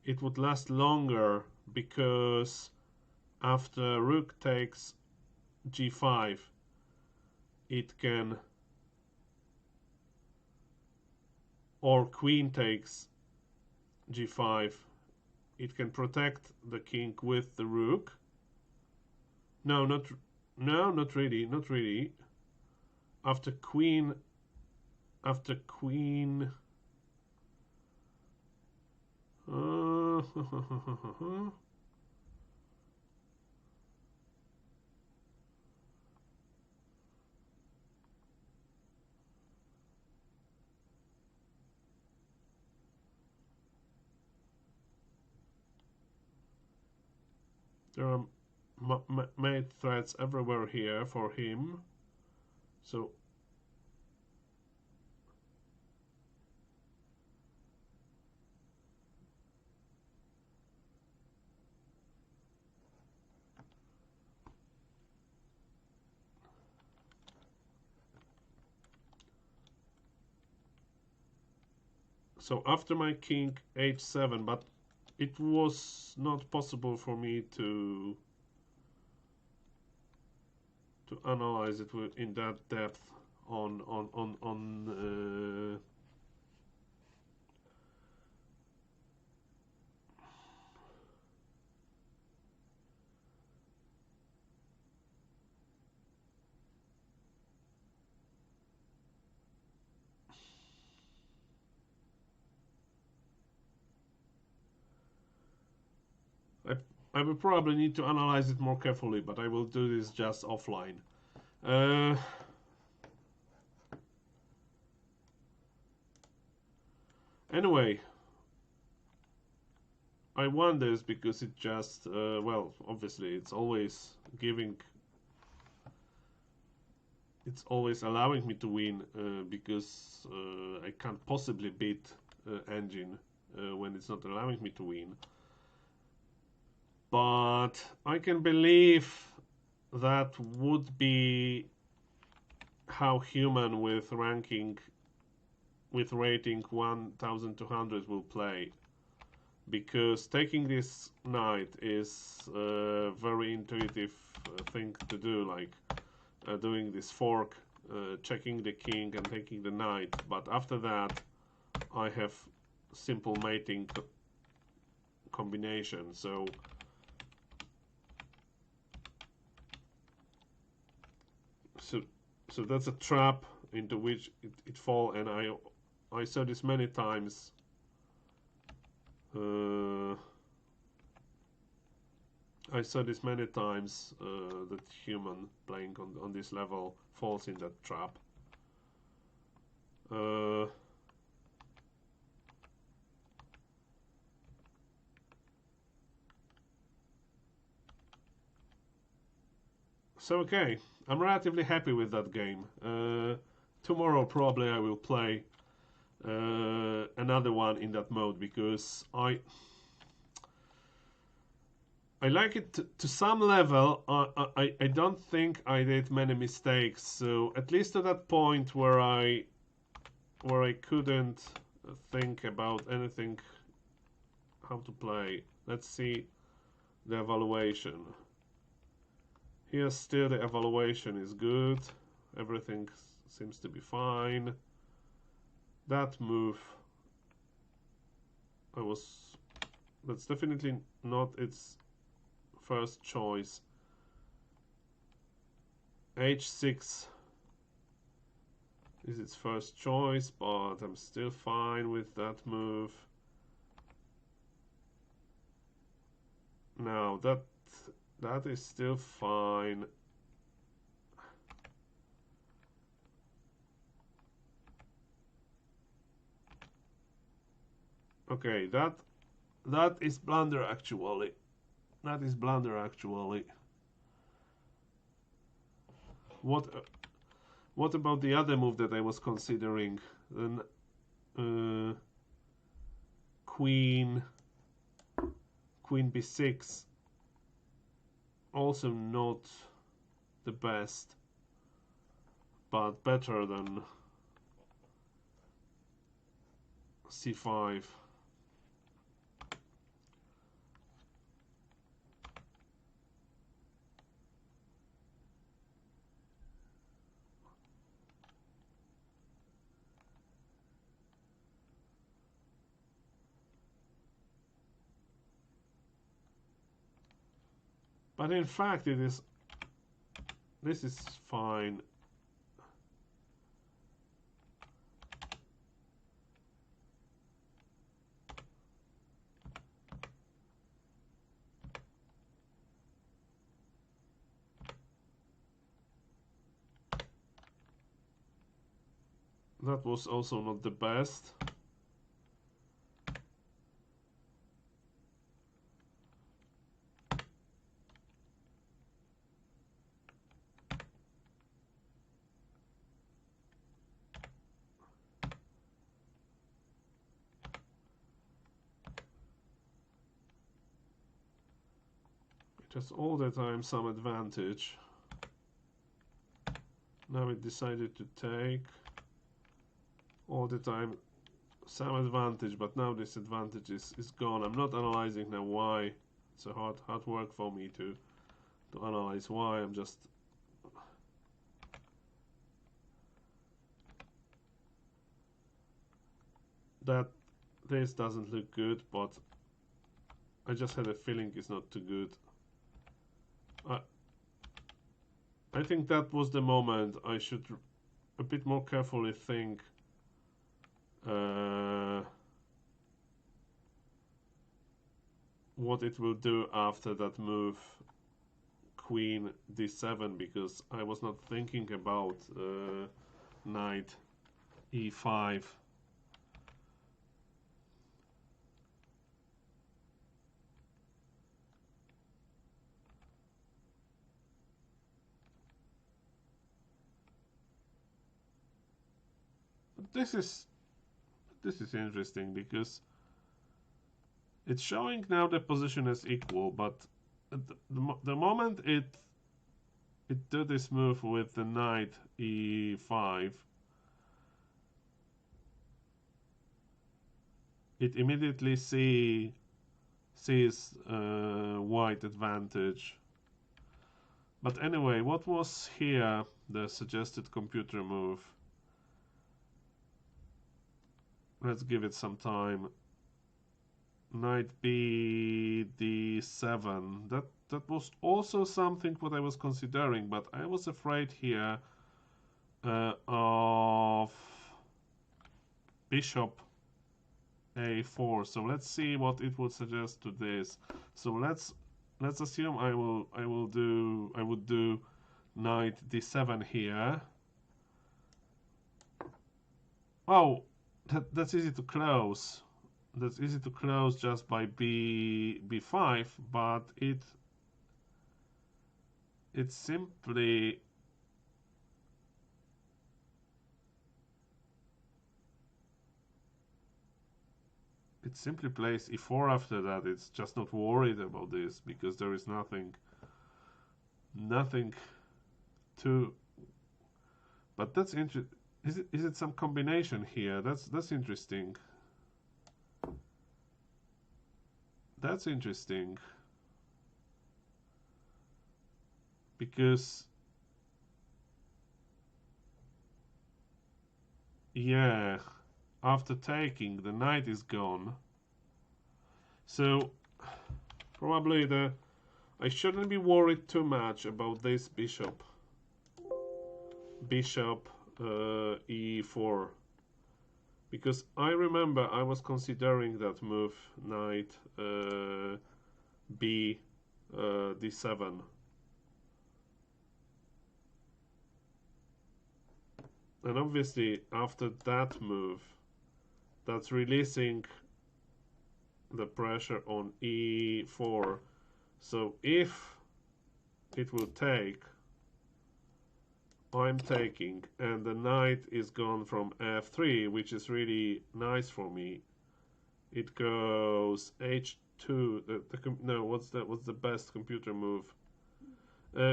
Speaker 1: it would last longer, because after rook takes g5, it can, or queen takes g5, it can protect the king with the rook. No, not really, not really. After queen, there are mate threats everywhere here for him, so So after my king h7, but it was not possible for me to analyze it in that depth on I will probably need to analyze it more carefully, but I will do this just offline. Anyway, I won this because it just, well, obviously it's always allowing me to win, because I can't possibly beat engine when it's not allowing me to win. But I can believe that would be how human with rating 1200 will play, because taking this knight is a very intuitive thing to do, like doing this fork, checking the king and taking the knight. But after that I have simple mating combination, so that's a trap into which it fall, and I saw this many times. I saw this many times that human playing on this level falls in that trap. So okay, I'm relatively happy with that game. Tomorrow probably I will play another one in that mode, because I like it to some level. I don't think I did many mistakes, so at least to that point where I couldn't think about anything how to play. Let's see the evaluation. Here still the evaluation is good, everything seems to be fine. That move, that's definitely not its first choice. h6 is its first choice, but I'm still fine with that move. Now that is still fine. Okay, that is blunder actually. That is blunder actually. What about the other move that I was considering? Then Queen B6. Also not the best, but better than c5. But in fact this is fine. That was also not the best. It has all the time some advantage. Now it decided to take all the time some advantage, but now this advantage is gone. I'm not analyzing now why. It's a hard work for me to analyze why. I'm just that this doesn't look good, but I just had a feeling it's not too good. I think that was the moment I should a bit more carefully think what it will do after that move Queen D7, because I was not thinking about Knight E5. This is interesting because it's showing now the position as equal, but the moment it did this move with the knight e5, it immediately sees white advantage. But anyway, what was here the suggested computer move? Let's give it some time. Knight Bd7. That was also something what I was considering, but I was afraid here of Bishop A4. So let's see what it would suggest to this. So let's assume I would do Knight D7 here. Oh, that's easy to close. That's easy to close just by B5, but it simply plays E4 after that. It's just not worried about this because there is nothing to. But that's interesting. Is it some combination here? That's interesting. That's interesting because yeah, after taking, the knight is gone. So probably I shouldn't be worried too much about this bishop E4, because I remember I was considering that move knight D7. And obviously after that move, that's releasing the pressure on E4. So if it will take, I'm taking, and the knight is gone from F3, which is really nice for me. It goes H2. No, what's the best computer move?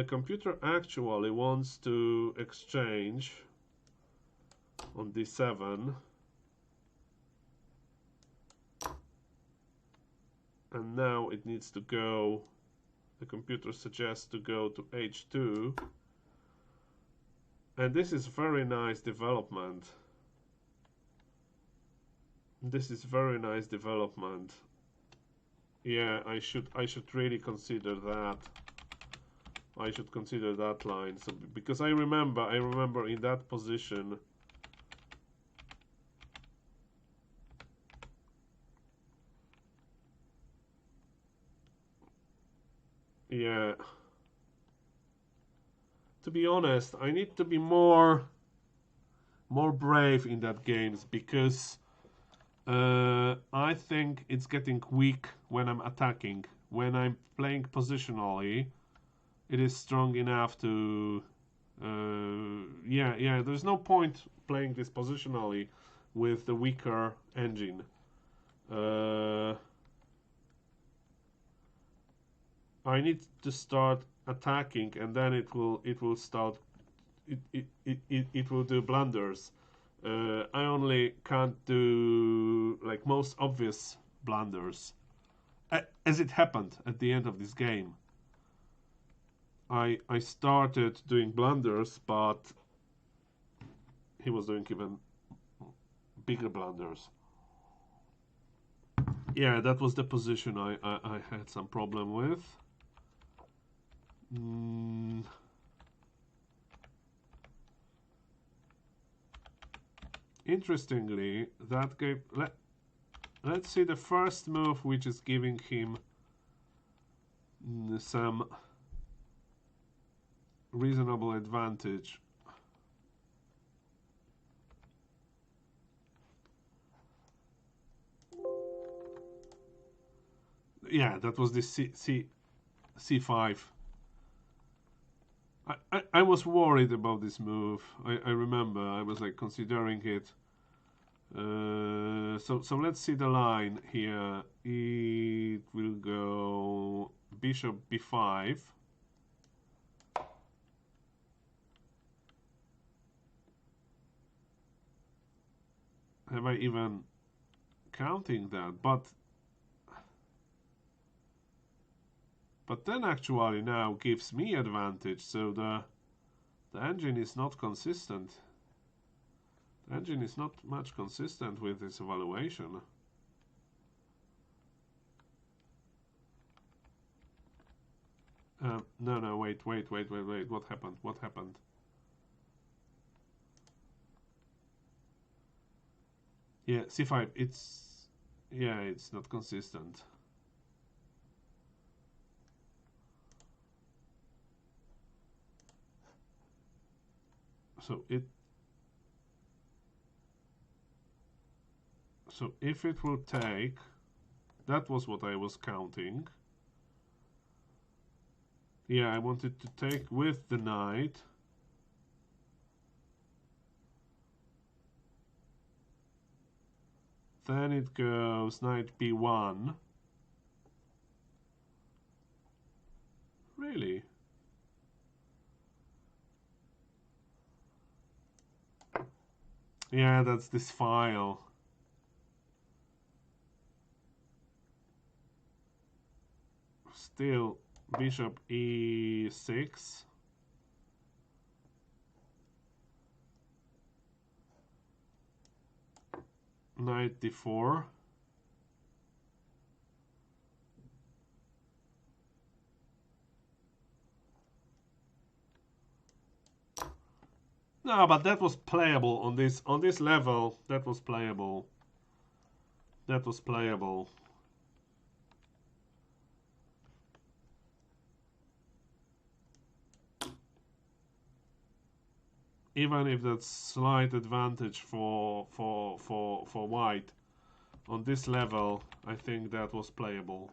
Speaker 1: Computer actually wants to exchange on D7, and now it needs to go. The computer suggests to go to H2. And this is very nice development. This is very nice development. Yeah, I should really consider that. I should consider that line. So because I remember in that position. Yeah. To be honest, I need to be more brave in that games, because I think it's getting weak when I'm attacking. When I'm playing positionally, it is strong enough to yeah, there's no point playing this positionally with the weaker engine. I need to start attacking, and then it will start. It will do blunders. I only I can't do like most obvious blunders. As it happened at the end of this game, I started doing blunders, but he was doing even bigger blunders. Yeah, that was the position I had some problem with. Interestingly, that gave... Let's see the first move, which is giving him some reasonable advantage. Yeah, that was the C5. I was worried about this move. I remember I was like considering it. So let's see the line here. It will go bishop b5. Have I even counting that? But then actually now gives me advantage, so the engine is not consistent. The engine is not much consistent with this evaluation. No, wait, what happened? What happened? Yeah, c5, it's not consistent. So if it will take, that was what I was counting. Yeah, I wanted to take with the knight. Then it goes knight b1. Really? Yeah, that's this file. Still, bishop e6. Knight d4. No, but that was playable on this level. That was playable. That was playable. Even if that's slight advantage for white on this level, I think that was playable.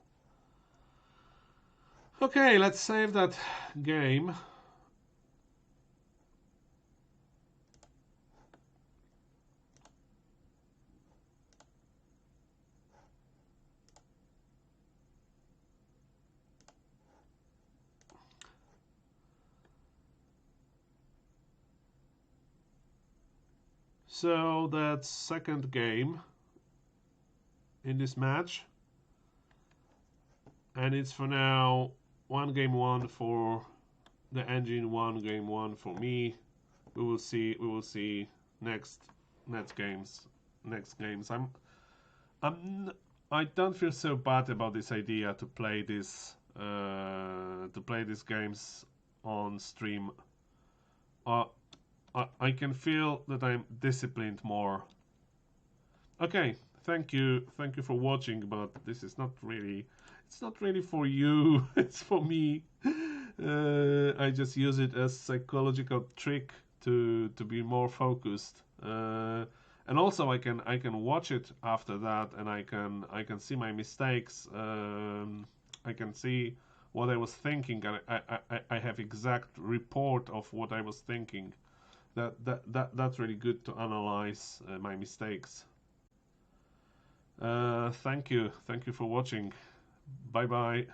Speaker 1: Okay, let's save that game. So that's second game in this match, and it's for now 1-game-1 for the engine, 1-game-1 for me. We will see next games. I don't feel so bad about this idea to play these games on stream. I can feel that I'm disciplined more. Okay, thank you for watching, but this is not really, it's not really for you, it's for me. I just use it as psychological trick to be more focused. And also I can watch it after that, and I can see my mistakes. I can see what I was thinking, and I have exact report of what I was thinking. That's really good to analyze my mistakes. Thank you for watching. Bye bye.